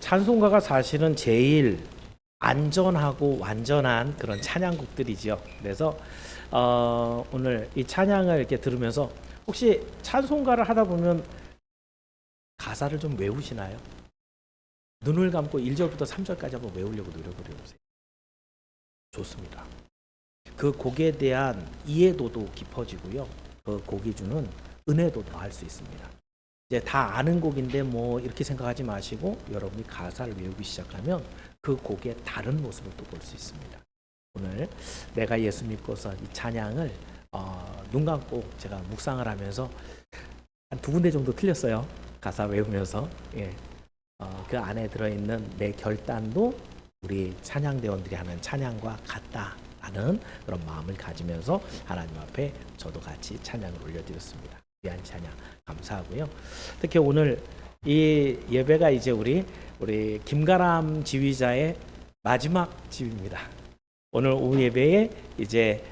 찬송가가 사실은 제일 안전하고 완전한 그런 찬양곡들이죠. 그래서 오늘 이 찬양을 이렇게 들으면서 혹시 찬송가를 하다 보면 가사를 좀 외우시나요? 눈을 감고 1절부터 3절까지 한번 외우려고 노력을 해보세요. 좋습니다. 그 곡에 대한 이해도도 깊어지고요. 그 곡이 주는 은혜도 더할 수 있습니다. 이제 다 아는 곡인데 뭐 이렇게 생각하지 마시고 여러분이 가사를 외우기 시작하면 그 곡의 다른 모습을 또 볼 수 있습니다. 오늘 내가 예수 믿고서 이 찬양을 눈 감고 제가 묵상을 하면서 한 2군데 정도 틀렸어요. 가사 외우면서 그 안에 들어있는 내 결단도 우리 찬양대원들이 하는 찬양과 같다라는 그런 마음을 가지면서 하나님 앞에 저도 같이 찬양을 올려드렸습니다. 귀한 찬양 감사하고요. 특히 오늘 이 예배가 이제 우리 김가람 지휘자의 마지막 지휘입니다. 오늘 오후 예배에 이제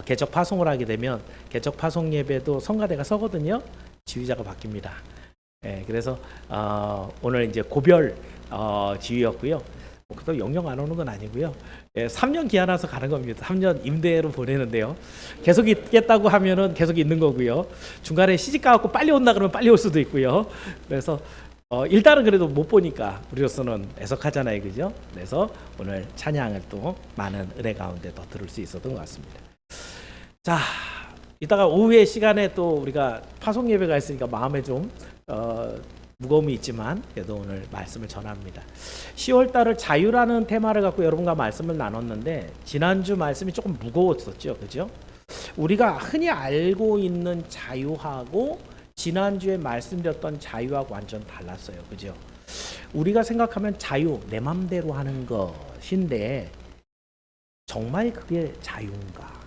개척 파송을 하게 되면 개척 파송 예배도 성가대가 서거든요. 지휘자가 바뀝니다. 그래서 오늘 이제 고별 지휘였고요. 그래도 영영 안 오는 건 아니고요. 3년 기한해서 가는 겁니다. 3년 임대로 보내는데요. 계속 있겠다고 하면은 계속 있는 거고요. 중간에 시집 가갖고 빨리 온다 그러면 빨리 올 수도 있고요. 그래서 일단은 그래도 못 보니까 우리로서는 애석하잖아요, 그죠? 그래서 오늘 찬양을 또 많은 은혜 가운데 더 들을 수 있었던 것 같습니다. 자, 이따가 오후의 시간에 또 우리가 파송 예배가 있으니까 마음에 좀 무거움이 있지만 그래도 오늘 말씀을 전합니다. 10월 달을 자유라는 테마를 갖고 여러분과 말씀을 나눴는데 지난주 말씀이 조금 무거웠었죠. 그죠? 우리가 흔히 알고 있는 자유하고 지난주에 말씀드렸던 자유하고 완전 달랐어요. 그죠? 우리가 생각하면 자유, 내 맘대로 하는 것인데 정말 그게 자유인가?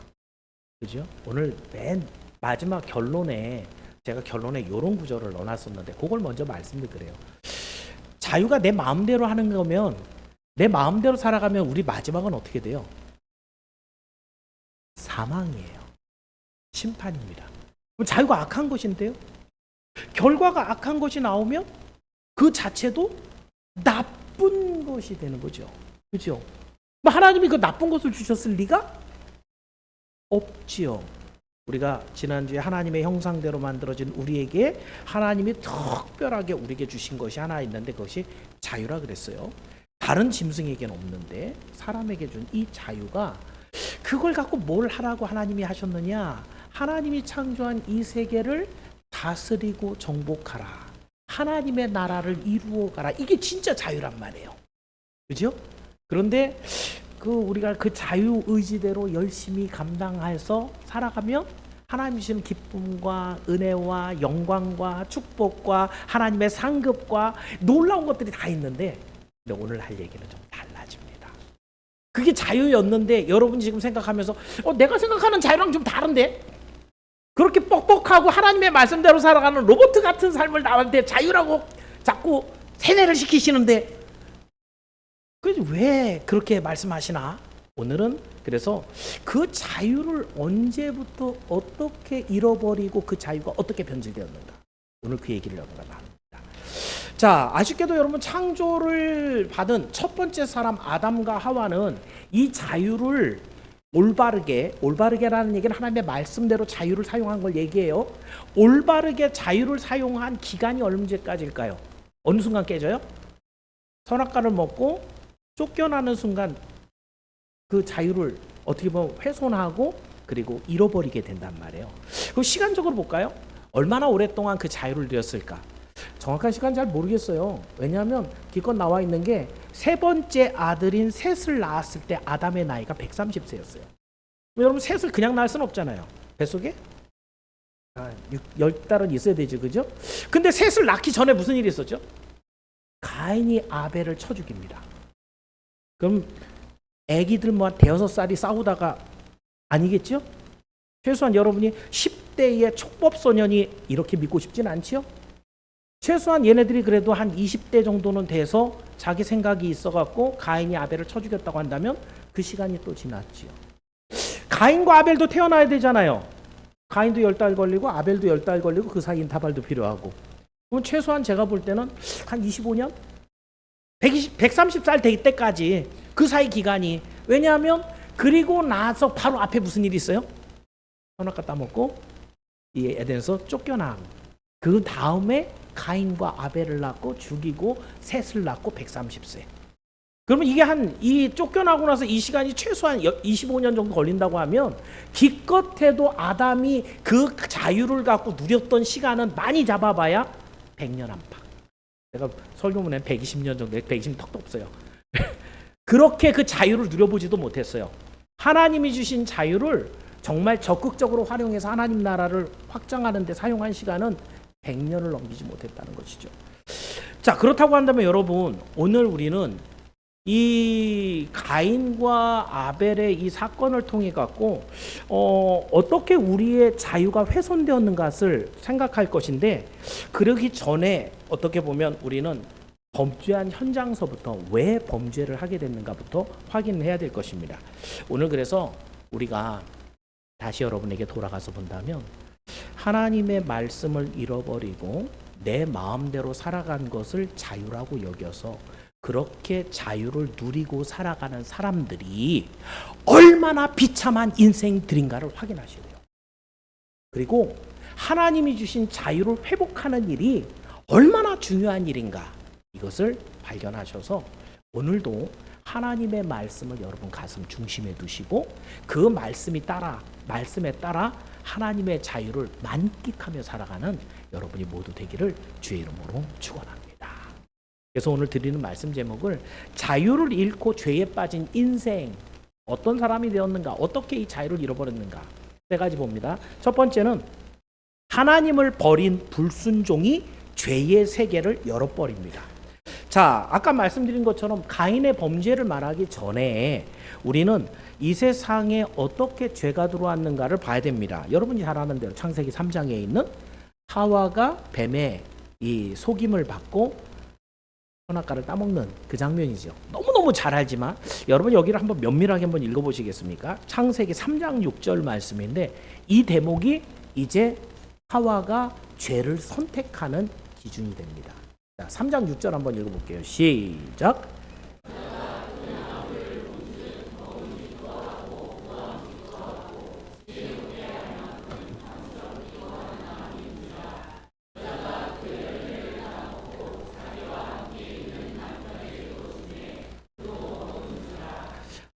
그죠? 오늘 맨 마지막 결론에 제가 결론에 이런 구절을 넣어놨었는데 그걸 먼저 말씀드려요. 자유가 내 마음대로 하는 거면 내 마음대로 살아가면 우리 마지막은 어떻게 돼요? 사망이에요. 심판입니다. 그럼 자유가 악한 것인데요. 결과가 악한 것이 나오면 그 자체도 나쁜 것이 되는 거죠. 그죠? 하나님이 그 나쁜 것을 주셨을 리가 없지요. 우리가 지난주에 하나님의 형상대로 만들어진 우리에게 하나님이 특별하게 우리에게 주신 것이 하나 있는데 그것이 자유라 그랬어요. 다른 짐승에게는 없는데 사람에게 준 이 자유가 그걸 갖고 뭘 하라고 하나님이 하셨느냐? 하나님이 창조한 이 세계를 다스리고 정복하라. 하나님의 나라를 이루어가라. 이게 진짜 자유란 말이에요. 그죠? 그런데 우리가 그 자유 의지대로 열심히 감당해서 살아가면 하나님 주시는 기쁨과 은혜와 영광과 축복과 하나님의 상급과 놀라운 것들이 다 있는데 근데 오늘 할 얘기는 좀 달라집니다. 그게 자유였는데 여러분이 지금 생각하면서 내가 생각하는 자유랑 좀 다른데? 그렇게 뻑뻑하고 하나님의 말씀대로 살아가는 로봇 같은 삶을 나한테 자유라고 자꾸 세뇌를 시키시는데 왜 그렇게 말씀하시나? 오늘은 그래서 그 자유를 언제부터 어떻게 잃어버리고 그 자유가 어떻게 변질되었는가? 오늘 그 얘기를 여러분과 나눕니다. 자, 아쉽게도 여러분 창조를 받은 첫 번째 사람 아담과 하와는 이 자유를 올바르게라는 얘기는 하나님의 말씀대로 자유를 사용한 걸 얘기해요. 올바르게 자유를 사용한 기간이 언제까지일까요? 어느 순간 깨져요? 선악과를 먹고 쫓겨나는 순간 그 자유를 어떻게 보면 훼손하고 그리고 잃어버리게 된단 말이에요. 그럼 시간적으로 볼까요? 얼마나 오랫동안 그 자유를 누렸을까? 정확한 시간 잘 모르겠어요. 왜냐하면 기껏 나와 있는 게 세 번째 아들인 셋을 낳았을 때 아담의 나이가 130세였어요. 여러분 셋을 그냥 낳을 수는 없잖아요. 뱃속에 10달은 있어야 되죠. 그죠? 근데 셋을 낳기 전에 무슨 일이 있었죠? 가인이 아벨을 쳐 죽입니다. 그럼 애기들 뭐 한 5살이 싸우다가 아니겠죠? 최소한 여러분이 10대의 촉법소년이 이렇게 믿고 싶진 않지요? 최소한 얘네들이 그래도 한 20대 정도는 돼서 자기 생각이 있어갖고 가인이 아벨을 쳐 죽였다고 한다면 그 시간이 또 지났지요. 가인과 아벨도 태어나야 되잖아요. 가인도 10달 걸리고 아벨도 10달 걸리고 그 사이 인터벌도 필요하고 그럼 최소한 제가 볼 때는 한 25년? 130살 될 때까지 그 사이 기간이, 왜냐하면 그리고 나서 바로 앞에 무슨 일이 있어요? 선악과 따먹고 이 에덴에서 쫓겨남. 그 다음에 가인과 아벨을 낳고 죽이고 셋을 낳고 130세. 그러면 이게 이 쫓겨나고 나서 이 시간이 최소한 25년 정도 걸린다고 하면 기껏해도 아담이 그 자유를 갖고 누렸던 시간은 많이 잡아봐야 100년 안팎. 내가 설교문에 120년 정도, 120년 턱도 없어요. 그렇게 그 자유를 누려보지도 못했어요. 하나님이 주신 자유를 정말 적극적으로 활용해서 하나님 나라를 확장하는 데 사용한 시간은 100년을 넘기지 못했다는 것이죠. 자, 그렇다고 한다면 여러분, 오늘 우리는 이 가인과 아벨의 이 사건을 통해 갖고 어떻게 우리의 자유가 훼손되었는가를 생각할 것인데, 그러기 전에 어떻게 보면 우리는 범죄한 현장서부터 왜 범죄를 하게 됐는가부터 확인해야 될 것입니다. 오늘 그래서 우리가 다시 여러분에게 돌아가서 본다면, 하나님의 말씀을 잃어버리고 내 마음대로 살아간 것을 자유라고 여겨서 그렇게 자유를 누리고 살아가는 사람들이 얼마나 비참한 인생들인가를 확인하셔야 돼요. 그리고 하나님이 주신 자유를 회복하는 일이 얼마나 중요한 일인가, 이것을 발견하셔서 오늘도 하나님의 말씀을 여러분 가슴 중심에 두시고 그 말씀에 따라 하나님의 자유를 만끽하며 살아가는 여러분이 모두 되기를 주의 이름으로 축원합니다. 그래서 오늘 드리는 말씀 제목을 자유를 잃고 죄에 빠진 인생, 어떤 사람이 되었는가, 어떻게 이 자유를 잃어버렸는가, 세 가지 봅니다. 첫 번째는 하나님을 버린 불순종이 죄의 세계를 열어버립니다. 자, 아까 말씀드린 것처럼 가인의 범죄를 말하기 전에 우리는 이 세상에 어떻게 죄가 들어왔는가를 봐야 됩니다. 여러분이 잘 아는 대로 창세기 3장에 있는 하와가 뱀의 이 속임을 받고 선악과를 따먹는 그 장면이죠. 너무너무 잘 알지만 여러분 여기를 한번 면밀하게 한번 읽어보시겠습니까? 창세기 3장 6절 말씀인데, 이 대목이 이제 하와가 죄를 선택하는 기준이 됩니다. 자, 3장 6절 한번 읽어볼게요. 시작.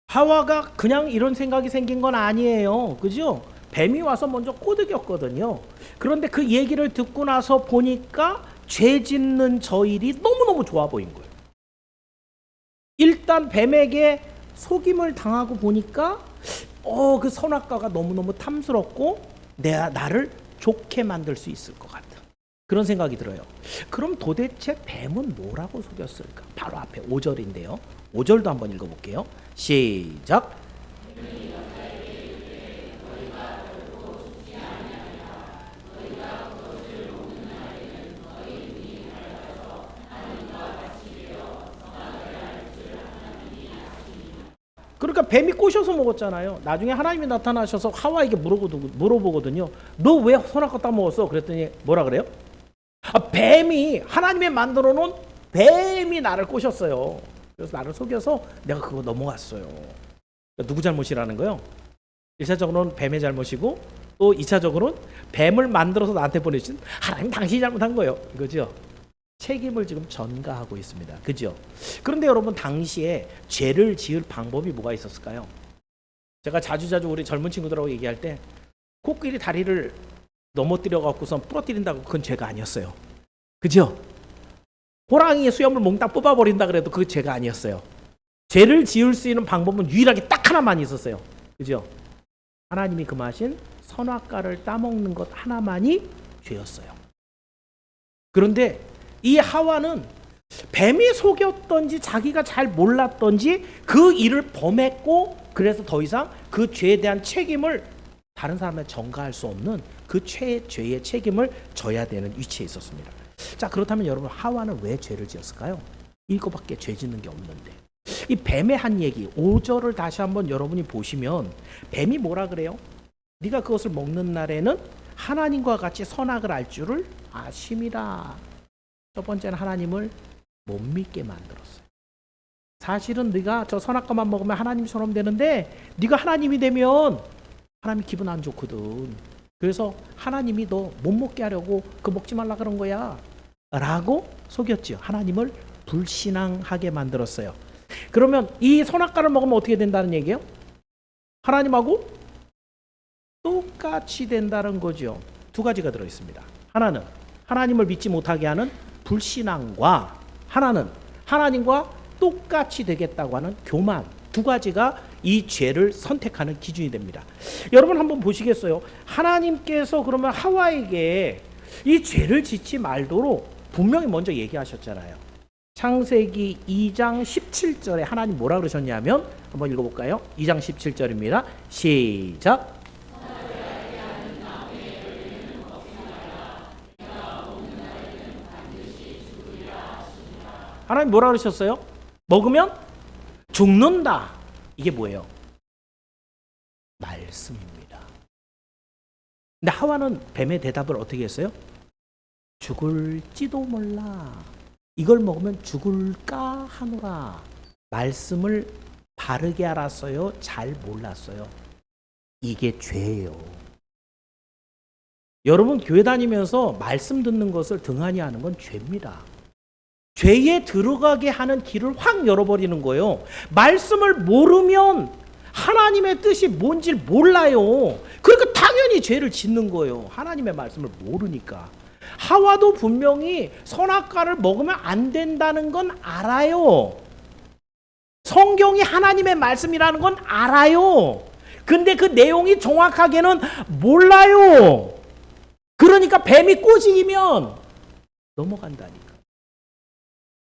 하와가 그냥 이런 생각이 생긴 건 아니에요. 그죠? 뱀이 와서 먼저 꼬드겼거든요. 그런데 그 얘기를 듣고 나서 보니까 죄 짓는 저 일이 너무너무 좋아 보인 거예요. 일단 뱀에게 속임을 당하고 보니까 그 선악과가 너무너무 탐스럽고 나를 좋게 만들 수 있을 것 같은 그런 생각이 들어요. 그럼 도대체 뱀은 뭐라고 속였을까? 바로 앞에 5절인데요. 5절도 한번 읽어볼게요. 시작. 그러니까 뱀이 꼬셔서 먹었잖아요. 나중에 하나님이 나타나셔서 하와에게 물어보거든요. 너 왜 선악과 따먹었어? 그랬더니 뭐라 그래요? 뱀이, 하나님이 만들어 놓은 뱀이 나를 꼬셨어요. 그래서 나를 속여서 내가 그거 넘어갔어요. 그러니까 누구 잘못이라는 거예요? 1차적으로는 뱀의 잘못이고, 또 2차적으로는 뱀을 만들어서 나한테 보내신 하나님, 당신이 잘못한 거예요. 이거죠. 책임을 지금 전가하고 있습니다. 그죠? 그런데 여러분, 당시에 죄를 지을 방법이 뭐가 있었을까요? 제가 자주 우리 젊은 친구들하고 얘기할 때 코끼리 다리를 넘어뜨려 갖고선 부러뜨린다고, 그건 죄가 아니었어요. 그죠? 호랑이의 수염을 몽땅 뽑아버린다 그래도 그게 죄가 아니었어요. 죄를 지을 수 있는 방법은 유일하게 딱 하나만 있었어요. 그죠? 하나님이 금하신 선악과를 따먹는 것 하나만이 죄였어요. 그런데 이 하와는 뱀이 속였던지 자기가 잘 몰랐던지 그 일을 범했고, 그래서 더 이상 그 죄에 대한 책임을 다른 사람한테 전가할 수 없는 그 죄의 책임을 져야 되는 위치에 있었습니다. 자, 그렇다면 여러분, 하와는 왜 죄를 지었을까요? 이거밖에 죄 짓는 게 없는데. 이 뱀의 한 얘기 5절을 다시 한번 여러분이 보시면 뱀이 뭐라 그래요? 네가 그것을 먹는 날에는 하나님과 같이 선악을 알 줄을 아심이라. 첫 번째는 하나님을 못 믿게 만들었어요. 사실은 네가 저 선악과만 먹으면 하나님처럼 되는데 네가 하나님이 되면 하나님 기분 안 좋거든. 그래서 하나님이 너 못 먹게 하려고 그 먹지 말라 그런 거야 라고 속였지요. 하나님을 불신앙하게 만들었어요. 그러면 이 선악과를 먹으면 어떻게 된다는 얘기예요? 하나님하고 똑같이 된다는 거죠. 두 가지가 들어있습니다. 하나는 하나님을 믿지 못하게 하는 불신앙과 하나는 하나님과 똑같이 되겠다고 하는 교만, 두 가지가 이 죄를 선택하는 기준이 됩니다. 여러분 한번 보시겠어요? 하나님께서 그러면 하와에게 이 죄를 짓지 말도록 분명히 먼저 얘기하셨잖아요. 창세기 2장 17절에 하나님 뭐라 그러셨냐면 한번 읽어볼까요? 2장 17절입니다. 시작. 하나님 뭐라 그러셨어요? 먹으면 죽는다. 이게 뭐예요? 말씀입니다. 근데 하와는 뱀의 대답을 어떻게 했어요? 죽을지도 몰라. 이걸 먹으면 죽을까 하노라. 말씀을 바르게 알았어요? 잘 몰랐어요? 이게 죄예요. 여러분 교회 다니면서 말씀 듣는 것을 등한히 하는 건 죄입니다. 죄에 들어가게 하는 길을 확 열어버리는 거예요. 말씀을 모르면 하나님의 뜻이 뭔지 몰라요. 그러니까 당연히 죄를 짓는 거예요. 하나님의 말씀을 모르니까. 하와도 분명히 선악과를 먹으면 안 된다는 건 알아요. 성경이 하나님의 말씀이라는 건 알아요. 근데 그 내용이 정확하게는 몰라요. 그러니까 뱀이 꼬시기면 넘어간다니까.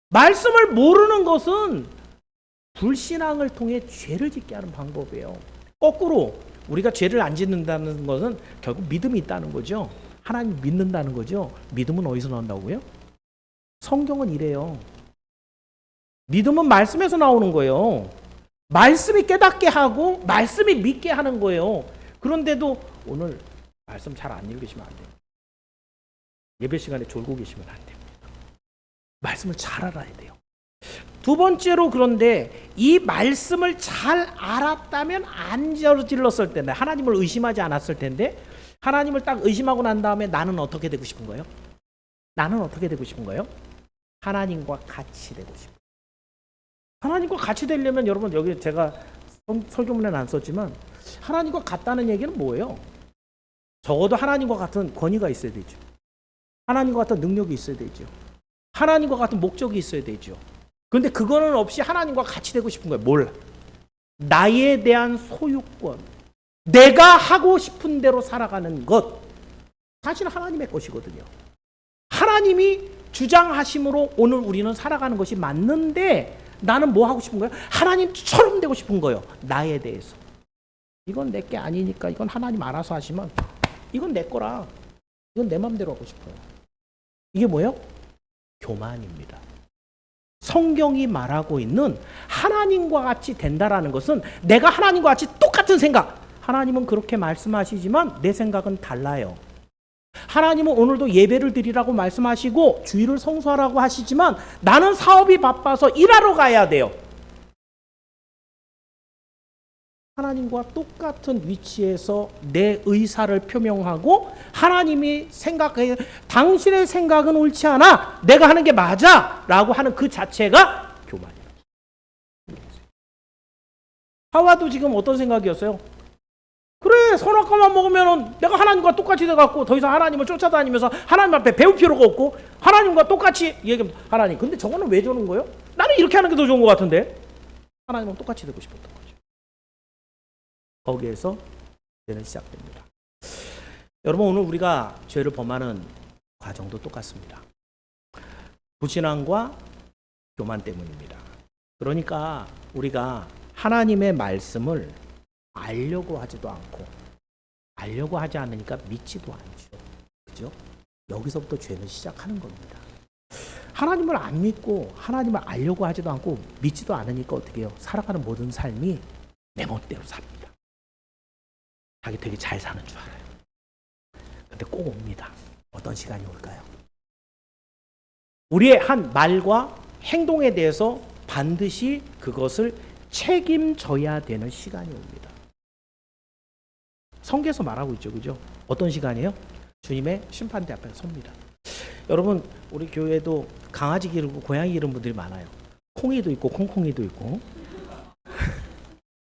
말씀을 모르는 것은 불신앙을 통해 죄를 짓게 하는 방법이에요. 거꾸로 우리가 죄를 안 짓는다는 것은 결국 믿음이 있다는 거죠. 하나님 믿는다는 거죠. 믿음은 어디서 나온다고요? 성경은 이래요. 믿음은 말씀에서 나오는 거예요. 말씀이 깨닫게 하고 말씀이 믿게 하는 거예요. 그런데도 오늘 말씀 잘 안 읽으시면 안 돼요. 예배 시간에 졸고 계시면 안 돼요. 말씀을 잘 알아야 돼요. 두 번째로 그런데 이 말씀을 잘 알았다면 안 저질렀을 텐데 하나님을 의심하지 않았을 텐데 하나님을 딱 의심하고 난 다음에 나는 어떻게 되고 싶은 거예요? 나는 어떻게 되고 싶은 거예요? 하나님과 같이 되고 싶어요. 하나님과 같이 되려면 여러분 여기 제가 설교문에는 안 썼지만 하나님과 같다는 얘기는 뭐예요? 적어도 하나님과 같은 권위가 있어야 되죠. 하나님과 같은 능력이 있어야 되죠. 하나님과 같은 목적이 있어야 되죠. 그런데 그거는 없이 하나님과 같이 되고 싶은 거예요. 뭘? 나에 대한 소유권. 내가 하고 싶은 대로 살아가는 것. 사실 하나님의 것이거든요. 하나님이 주장하심으로 오늘 우리는 살아가는 것이 맞는데 나는 뭐 하고 싶은 거예요? 하나님처럼 되고 싶은 거예요. 나에 대해서. 이건 내 게 아니니까 이건 하나님 알아서 하시면 이건 내 거라. 이건 내 마음대로 하고 싶어요. 이게 뭐예요? 교만입니다. 성경이 말하고 있는 하나님과 같이 된다라는 것은 내가 하나님과 같이 똑같은 생각. 하나님은 그렇게 말씀하시지만 내 생각은 달라요. 하나님은 오늘도 예배를 드리라고 말씀하시고 주일을 성수하라고 하시지만 나는 사업이 바빠서 일하러 가야 돼요. 하나님과 똑같은 위치에서 내 의사를 표명하고 하나님이 생각해 당신의 생각은 옳지 않아 내가 하는 게 맞아 라고 하는 그 자체가 교만이에요. 하와도 지금 어떤 생각이었어요? 그래 선악과만 먹으면 내가 하나님과 똑같이 돼갖고 더 이상 하나님을 쫓아다니면서 하나님 앞에 배울 필요가 없고 하나님과 똑같이 얘기하면 하나님 근데 저거는 왜 저런 거예요? 나는 이렇게 하는 게 더 좋은 것 같은데 하나님은 똑같이 되고 싶었던 거죠. 거기에서 죄는 시작됩니다. 여러분 오늘 우리가 죄를 범하는 과정도 똑같습니다. 불신앙과 교만 때문입니다. 그러니까 우리가 하나님의 말씀을 알려고 하지도 않고 알려고 하지 않으니까 믿지도 않죠. 그죠? 여기서부터 죄는 시작하는 겁니다. 하나님을 안 믿고 하나님을 알려고 하지도 않고 믿지도 않으니까 어떻게 해요? 살아가는 모든 삶이 내 멋대로 삽니다. 자기 되게 잘 사는 줄 알아요. 근데 꼭 옵니다. 어떤 시간이 올까요? 우리의 한 말과 행동에 대해서 반드시 그것을 책임져야 되는 시간이 옵니다. 성경에서 말하고 있죠, 그죠? 어떤 시간이에요? 주님의 심판대 앞에 섭니다. 여러분, 우리 교회도 강아지 기르고 고양이 기르는 분들이 많아요. 콩이도 있고 콩콩이도 있고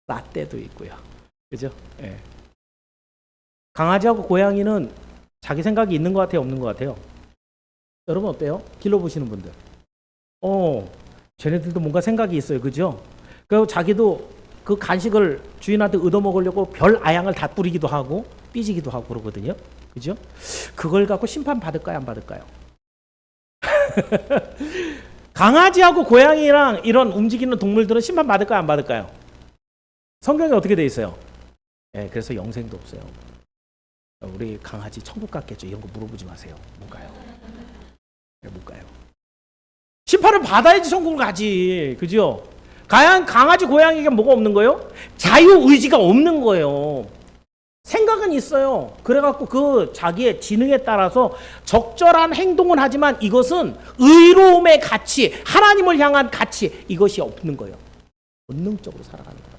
라떼도 있고요, 그죠? 예. 강아지하고 고양이는 자기 생각이 있는 것 같아요, 없는 것 같아요? 여러분 어때요? 길러보시는 분들. 쟤네들도 뭔가 생각이 있어요, 그죠? 그리고 자기도 그 간식을 주인한테 얻어먹으려고 별 아양을 다 뿌리기도 하고 삐지기도 하고 그러거든요, 그죠? 그걸 갖고 심판 받을까요, 안 받을까요? 강아지하고 고양이랑 이런 움직이는 동물들은 심판 받을까요, 안 받을까요? 성경에 어떻게 돼 있어요? 네, 그래서 영생도 없어요. 우리 강아지 천국 갔겠죠? 이런 거 물어보지 마세요. 못 가요. 못 가요. 심판을 받아야지 천국을 가지, 그죠? 강아지 고양이에게 뭐가 없는 거예요? 자유의지가 없는 거예요. 생각은 있어요. 그래갖고 그 자기의 지능에 따라서 적절한 행동은 하지만 이것은 의로움의 가치, 하나님을 향한 가치, 이것이 없는 거예요. 본능적으로 살아가는 거예요.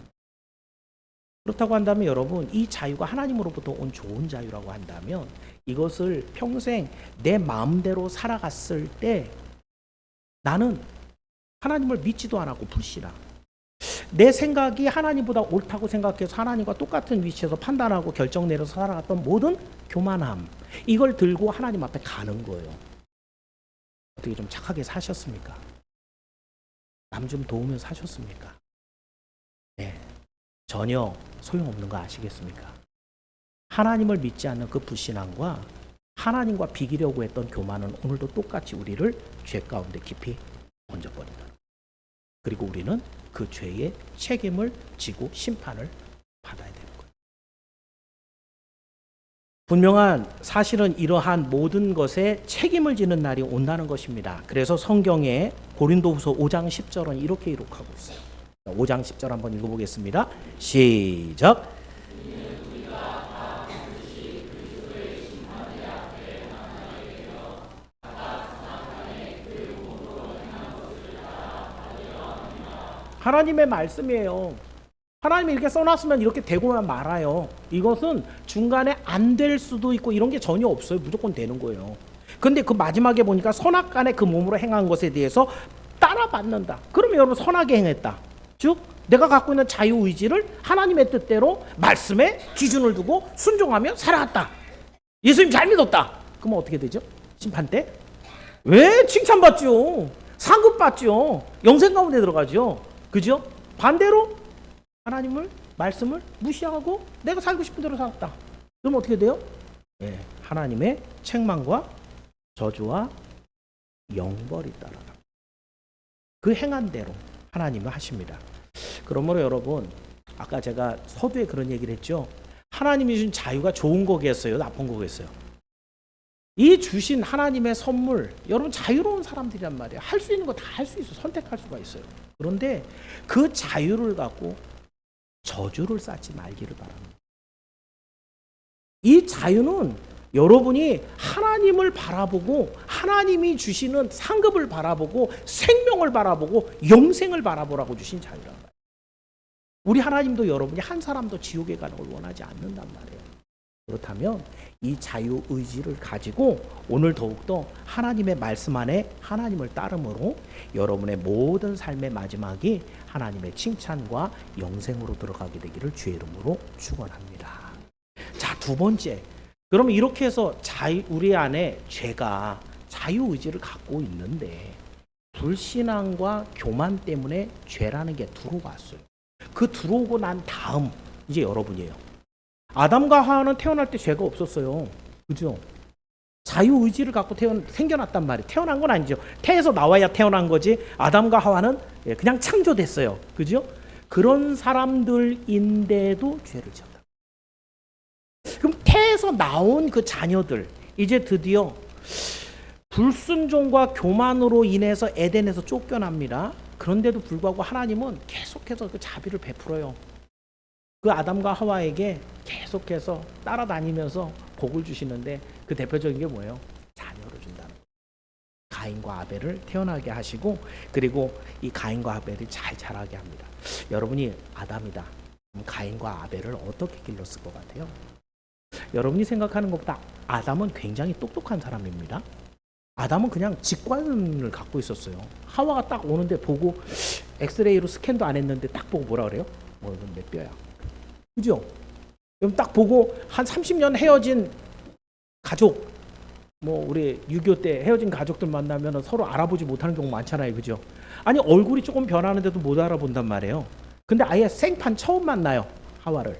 그렇다고 한다면 여러분, 이 자유가 하나님으로부터 온 좋은 자유라고 한다면 이것을 평생 내 마음대로 살아갔을 때 나는 하나님을 믿지도 않았고 불신하고 내 생각이 하나님보다 옳다고 생각해서 하나님과 똑같은 위치에서 판단하고 결정 내려서 살아갔던 모든 교만함, 이걸 들고 하나님 앞에 가는 거예요. 어떻게 좀 착하게 사셨습니까? 남 좀 도우면서 사셨습니까? 네, 전혀 소용없는 거 아시겠습니까? 하나님을 믿지 않는 그 불신함과 하나님과 비기려고 했던 교만은 오늘도 똑같이 우리를 죄 가운데 깊이 얹어버린다. 그리고 우리는 그 죄의 책임을 지고 심판을 받아야 되는 거예요. 분명한 사실은 이러한 모든 것에 책임을 지는 날이 온다는 것입니다. 그래서 성경에 고린도후서 5장 10절은 이렇게 기록하고 있어요. 5장 10절 한번 읽어보겠습니다. 시작. 하나님의 말씀이에요. 하나님이 이렇게 써놨으면 이렇게 되고만 말아요. 이것은 중간에 안 될 수도 있고 이런 게 전혀 없어요. 무조건 되는 거예요. 근데 그 마지막에 보니까 선악간에 그 몸으로 행한 것에 대해서 따라받는다. 그러면 여러분 선하게 행했다. 즉 내가 갖고 있는 자유의지를 하나님의 뜻대로 말씀에 기준을 두고 순종하며 살아갔다. 예수님 잘 믿었다. 그러면 어떻게 되죠? 심판 때? 왜? 칭찬받죠. 상급받죠. 영생 가운데 들어가죠. 그죠? 반대로 하나님을 말씀을 무시하고 내가 살고 싶은 대로 살았다. 그럼 어떻게 돼요? 네, 하나님의 책망과 저주와 영벌이 따라갑니다. 그 행한 대로 하나님은 하십니다. 그러므로 여러분, 아까 제가 서두에 그런 얘기를 했죠. 하나님이 주신 자유가 좋은 거겠어요? 나쁜 거겠어요? 이 주신 하나님의 선물, 여러분 자유로운 사람들이란 말이에요. 할 수 있는 거 다 할 수 있어요. 선택할 수가 있어요. 그런데 그 자유를 갖고 저주를 쌓지 말기를 바랍니다. 이 자유는 여러분이 하나님을 바라보고 하나님이 주시는 상급을 바라보고 생명을 바라보고 영생을 바라보라고 주신 자유란 말이에요. 우리 하나님도 여러분이 한 사람도 지옥에 가는 걸 원하지 않는단 말이에요. 그렇다면 이 자유의지를 가지고 오늘 더욱더 하나님의 말씀 안에 하나님을 따름으로 여러분의 모든 삶의 마지막이 하나님의 칭찬과 영생으로 들어가게 되기를 주의 이름으로 축원합니다. 자, 두 번째. 그러면 이렇게 해서 우리 안에 죄가 자유의지를 갖고 있는데 불신앙과 교만 때문에 죄라는 게 들어왔어요. 그 들어오고 난 다음 이제 여러분이에요. 아담과 하와는 태어날 때 죄가 없었어요. 그죠? 자유의지를 갖고 생겨났단 말이에요. 태어난 건 아니죠. 태에서 나와야 태어난 거지. 아담과 하와는 그냥 창조됐어요. 그죠? 그런 사람들인데도 죄를 지었다. 그럼 태에서 나온 그 자녀들, 이제 드디어 불순종과 교만으로 인해서 에덴에서 쫓겨납니다. 그런데도 불구하고 하나님은 계속해서 그 자비를 베풀어요. 그 아담과 하와에게 계속해서 따라다니면서 복을 주시는데 그 대표적인 게 뭐예요? 자녀를 준다는 거예요. 가인과 아벨을 태어나게 하시고 그리고 이 가인과 아벨이 잘 자라게 합니다. 여러분이 아담이다. 그럼 가인과 아벨을 어떻게 길렀을 것 같아요? 여러분이 생각하는 것보다 아담은 굉장히 똑똑한 사람입니다. 아담은 그냥 직관을 갖고 있었어요. 하와가 딱 오는데 보고 엑스레이로 스캔도 안 했는데 딱 보고 뭐라 그래요? 뭐 이건 내 뼈야. 그죠? 그럼 딱 보고 한 30년 헤어진 가족, 뭐 우리 6.25 때 헤어진 가족들 만나면 서로 알아보지 못하는 경우 많잖아요. 그죠? 아니 얼굴이 조금 변하는데도 못 알아본단 말이에요. 근데 아예 생판 처음 만나요. 하와를.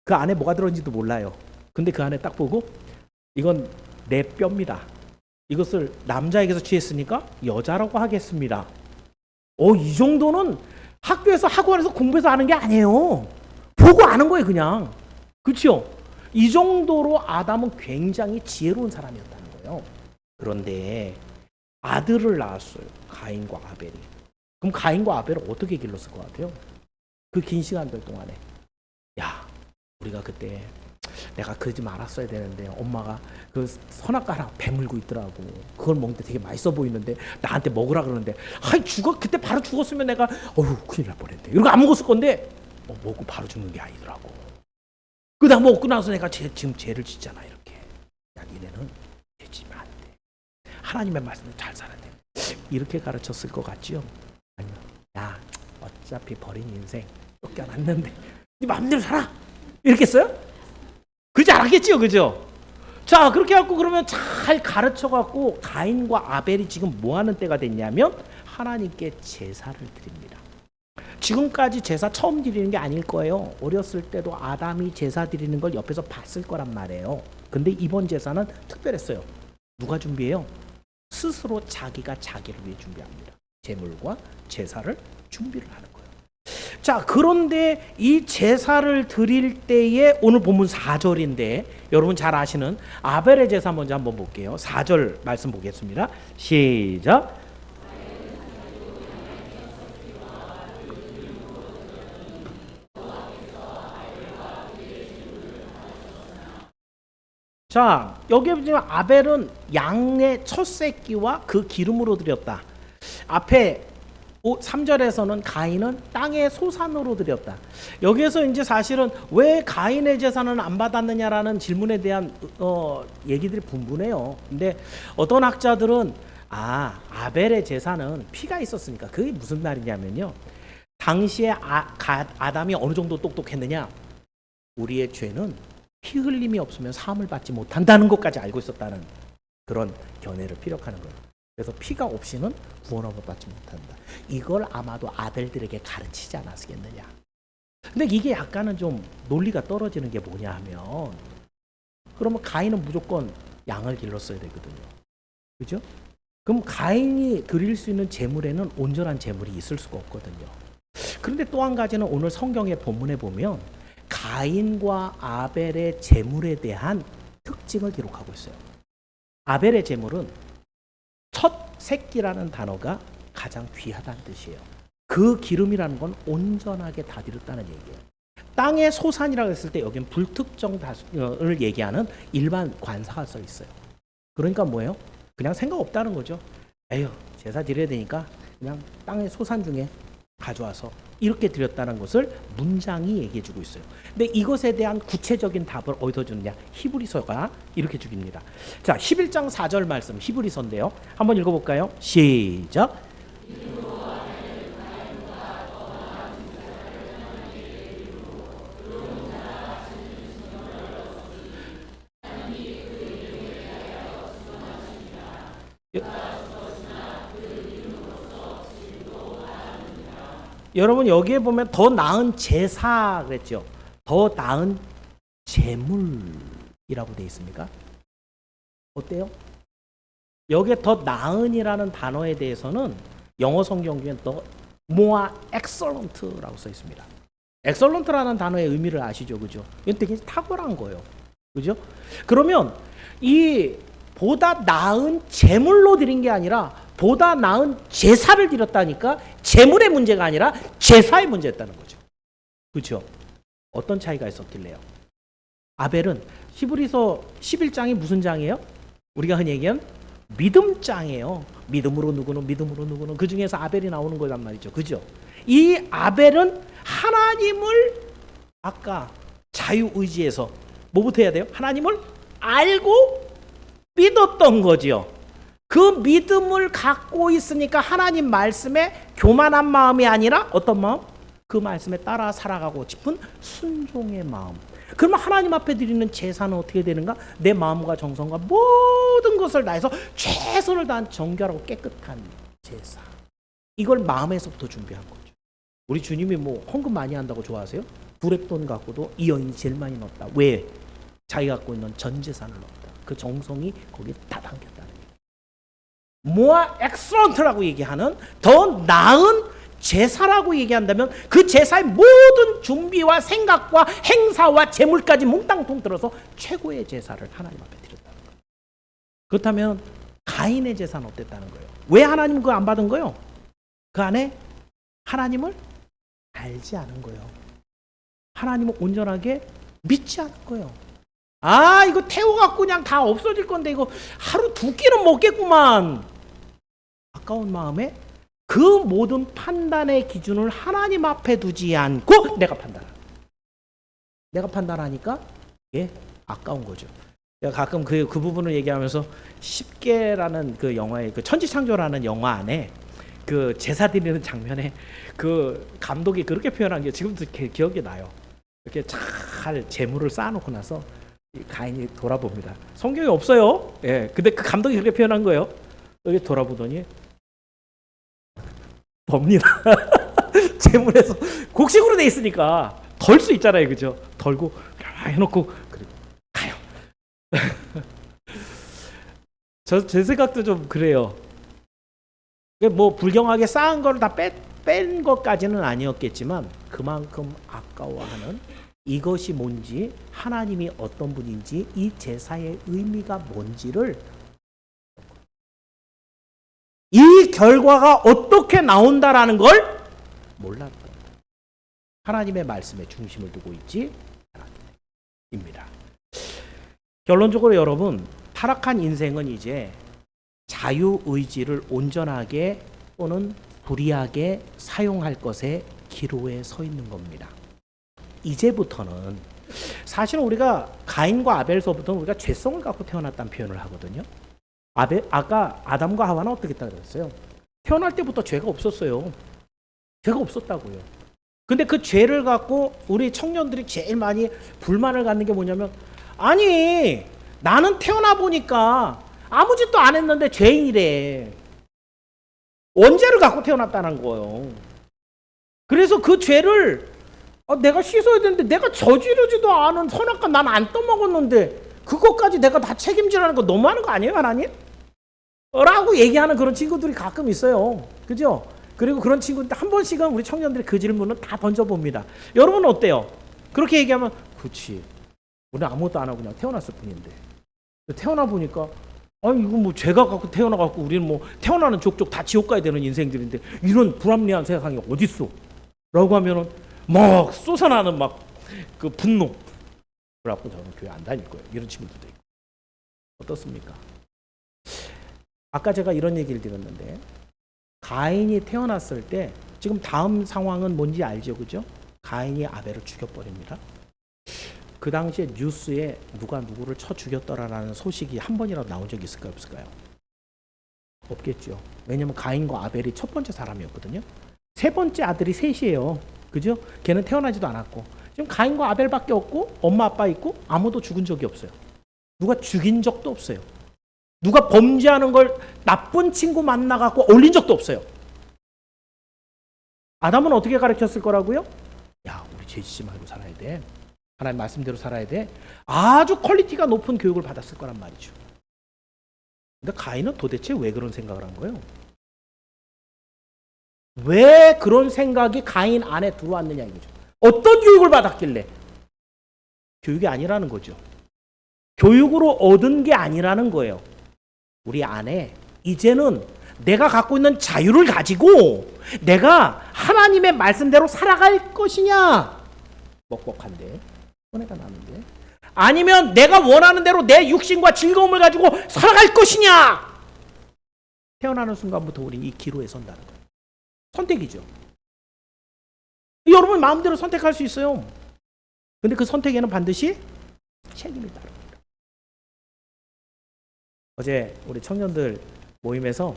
그 안에 뭐가 들었는지도 몰라요. 근데 그 안에 딱 보고 이건 내 뼈입니다. 이것을 남자에게서 취했으니까 여자라고 하겠습니다. 이 정도는 학교에서 학원에서 공부해서 아는 게 아니에요. 보고 아는 거예요, 그냥. 그렇죠? 이 정도로 아담은 굉장히 지혜로운 사람이었다는 거예요. 그런데 아들을 낳았어요. 가인과 아벨이. 그럼 가인과 아벨을 어떻게 길렀을 것 같아요? 그 긴 시간들 동안에. 야, 우리가 그때 내가 그러지 말았어야 되는데 엄마가 그 선악과 하나 배물고 있더라고. 그걸 먹는데 되게 맛있어 보이는데 나한테 먹으라 그러는데 그때 바로 죽었으면 내가 큰일 날 뻔했네. 이러고 안 먹었을 건데 먹고 바로 죽는 게 아니더라고. 나 먹고 나서 내가 지금 죄를 짓잖아. 이렇게. 야, 니네는 죄 지면 안 돼. 하나님의 말씀을 잘 살아야 돼. 이렇게 가르쳤을 것 같지요? 아니요. 야, 어차피 버린 인생 쫓겨났는데 네 마음대로 살아. 이렇게 했어요? 그러지 않았겠지요, 그죠? 자, 그렇게 해갖고 그러면 잘 가르쳐갖고 가인과 아벨이 지금 뭐 하는 때가 됐냐면 하나님께 제사를 드립니다. 지금까지 제사 처음 드리는 게 아닐 거예요. 어렸을 때도 아담이 제사 드리는 걸 옆에서 봤을 거란 말이에요. 근데 이번 제사는 특별했어요. 누가 준비해요? 스스로 자기가 자기를 위해 준비합니다. 제물과 제사를 준비를 하는 거예요. 자, 그런데 이 제사를 드릴 때에 오늘 본문 4절인데 여러분 잘 아시는 아벨의 제사 먼저 한번 볼게요. 4절 말씀 보겠습니다. 시작. 자, 여기 보시면 아벨은 양의 첫 새끼와 그 기름으로 드렸다. 앞에 3절에서는 가인은 땅의 소산으로 드렸다. 여기에서 이제 사실은 왜 가인의 제사는 안 받았느냐라는 질문에 대한 얘기들이 분분해요. 근데 어떤 학자들은 아벨의 제사는 피가 있었으니까. 그게 무슨 말이냐면요. 당시에 아담이 어느 정도 똑똑했느냐. 우리의 죄는 피 흘림이 없으면 사함을 받지 못한다는 것까지 알고 있었다는 그런 견해를 피력하는 거예요. 그래서 피가 없이는 구원함을 받지 못한다. 이걸 아마도 아들들에게 가르치지 않았겠느냐. 근데 이게 약간은 좀 논리가 떨어지는 게 뭐냐 하면 그러면 가인은 무조건 양을 길렀어야 되거든요. 그죠? 그럼 가인이 드릴 수 있는 제물에는 온전한 제물이 있을 수가 없거든요. 그런데 또 한 가지는 오늘 성경의 본문에 보면 가인과 아벨의 제물에 대한 특징을 기록하고 있어요. 아벨의 제물은 첫 새끼라는 단어가 가장 귀하다는 뜻이에요. 그 기름이라는 건 온전하게 다 드렸다는 얘기예요. 땅의 소산이라고 했을 때 여기는 불특정 다수를 얘기하는 일반 관사가 써 있어요. 그러니까 뭐예요? 그냥 생각 없다는 거죠. 에휴, 제사 드려야 되니까 그냥 땅의 소산 중에 가져와서 이렇게 드렸다는 것을 문장이 얘기해 주고 있어요. 근데 이것에 대한 구체적인 답을 어디서 주느냐? 히브리서가 이렇게 주깁니다. 자, 11장 4절 말씀 히브리서인데요. 한번 읽어볼까요? 시작. 여러분 여기에 보면 더 나은 제사 그랬죠. 더 나은 제물이라고 되어 있습니까? 어때요? 여기에 더 나은이라는 단어에 대해서는 영어 성경 중에 더 more excellent라고 써 있습니다. excellent라는 단어의 의미를 아시죠, 그죠? 이건 되게 탁월한 거예요, 그죠? 그러면 이 보다 나은 제물로 드린 게 아니라 보다 나은 제사를 드렸다니까 제물의 문제가 아니라 제사의 문제였다는 거죠. 그렇죠? 어떤 차이가 있었길래요? 아벨은 히브리서 11장이 무슨 장이에요? 우리가 흔히 얘기하는 믿음장이에요. 믿음으로 누구는 그 중에서 아벨이 나오는 거란 말이죠. 그죠? 이 아벨은 하나님을 아까 자유의지에서 뭐부터 해야 돼요? 하나님을 알고 믿었던 거지요. 그 믿음을 갖고 있으니까 하나님 말씀에 교만한 마음이 아니라 어떤 마음? 그 말씀에 따라 살아가고 싶은 순종의 마음. 그러면 하나님 앞에 드리는 제사는 어떻게 되는가? 내 마음과 정성과 모든 것을 다해서 최선을 다한 정결하고 깨끗한 제사. 이걸 마음에서부터 준비한 거죠. 우리 주님이 뭐 헌금 많이 한다고 좋아하세요? 두랩돈 갖고도 이 여인이 제일 많이 넣었다. 왜? 자기가 갖고 있는 전 재산을 넣었다. 그 정성이 거기에 다 담겼다는 거예요. more excellent라고 얘기하는 더 나은 제사라고 얘기한다면 그 제사의 모든 준비와 생각과 행사와 재물까지 몽땅 통틀어서 최고의 제사를 하나님 앞에 드렸다는 거예요. 그렇다면 가인의 제사는 어땠다는 거예요? 왜 하나님 그거 안 받은 거예요? 그 안에 하나님을 알지 않은 거예요. 하나님을 온전하게 믿지 않은 거예요. 아, 이거 태워갖고 그냥 다 없어질 건데 이거 하루 두 끼는 먹겠구만. 아까운 마음에 그 모든 판단의 기준을 하나님 앞에 두지 않고 내가 판단하니까 예, 아까운 거죠. 제가 가끔 그 부분을 얘기하면서 10개라는 그 영화의 그 천지창조라는 영화 안에 그 제사 드리는 장면에 그 감독이 그렇게 표현한 게 지금도 기억이 나요. 이렇게 잘 재물을 쌓아놓고 나서 가인이 돌아봅니다. 성경에 없어요. 예, 근데 그 감독이 그렇게 표현한 거예요. 여기 돌아보더니 법니다. 재물에서 곡식으로 돼 있으니까 덜 수 있잖아요, 그죠? 덜고 해놓고 그래 가요. 제 생각도 좀 그래요. 뭐 불경하게 쌓은 걸 다 뺀 것까지는 아니었겠지만 그만큼 아까워하는 이것이 뭔지 하나님이 어떤 분인지 이 제사의 의미가 뭔지를 이 결과가 어떻게 나온다라는 걸 몰랐던 하나님의 말씀에 중심을 두고 있지 입니다. 결론적으로 여러분, 타락한 인생은 이제 자유의지를 온전하게 또는 불이하게 사용할 것에 기로에 서 있는 겁니다. 이제부터는 사실은 우리가 가인과 아벨서부터는 우리가 죄성을 갖고 태어났다는 표현을 하거든요. 아까 아담과 하와는 어떻게 했다 그랬어요? 태어날 때부터 죄가 없었어요. 죄가 없었다고요. 근데 그 죄를 갖고 우리 청년들이 제일 많이 불만을 갖는 게 뭐냐면, 아니 나는 태어나 보니까 아무 짓도 안 했는데 죄인이래. 원죄를 갖고 태어났다는 거예요. 그래서 그 죄를 내가 씻어야 되는데 내가 저지르지도 않은 선악과 난 안 떠먹었는데 그것까지 내가 다 책임지라는 거 너무하는 거 아니에요, 하나님? 라고 얘기하는 그런 친구들이 가끔 있어요. 그죠? 그리고 그런 친구들 한 번씩은 우리 청년들이 그 질문을 다 던져봅니다. 여러분은 어때요? 그렇게 얘기하면 그치, 우리는 아무것도 안 하고 그냥 태어났을 뿐인데 태어나 보니까 아니 이거 뭐 죄가 갖고 태어나갖고 우리는 뭐 태어나는 족족 다 지옥 가야 되는 인생들인데 이런 불합리한 세상이 어딨어? 라고 하면은 막 쏟아나는 막 그 분노. 그래갖고 저는 교회 안 다닐 거예요. 이런 친구들도 있고. 어떻습니까? 아까 제가 이런 얘기를 드렸는데 가인이 태어났을 때 지금 다음 상황은 뭔지 알죠, 그죠? 가인이 아벨을 죽여버립니다. 그 당시에 뉴스에 누가 누구를 쳐 죽였더라라는 소식이 한 번이라도 나온 적이 있을까요, 없을까요? 없겠죠. 왜냐면 가인과 아벨이 첫 번째 사람이었거든요. 세 번째 아들이 셋이에요. 그죠? 걔는 태어나지도 않았고 지금 가인과 아벨밖에 없고 엄마 아빠 있고 아무도 죽은 적이 없어요. 누가 죽인 적도 없어요. 누가 범죄하는 걸 나쁜 친구 만나갖고 올린 적도 없어요. 아담은 어떻게 가르쳤을 거라고요? 야, 우리 죄 짓지 말고 살아야 돼. 하나님 말씀대로 살아야 돼. 아주 퀄리티가 높은 교육을 받았을 거란 말이죠. 근데 가인은 도대체 왜 그런 생각을 한 거예요? 왜 그런 생각이 가인 안에 들어왔느냐 이거죠. 어떤 교육을 받았길래? 교육이 아니라는 거죠. 교육으로 얻은 게 아니라는 거예요. 우리 안에 이제는 내가 갖고 있는 자유를 가지고 내가 하나님의 말씀대로 살아갈 것이냐, 먹먹한데 손해가 나는데, 아니면 내가 원하는 대로 내 육신과 즐거움을 가지고 살아갈 것이냐. 태어나는 순간부터 우리 이 기로에 선다는 거예요. 선택이죠. 여러분 마음대로 선택할 수 있어요. 근데 그 선택에는 반드시 책임이 따릅니다. 어제 우리 청년들 모임에서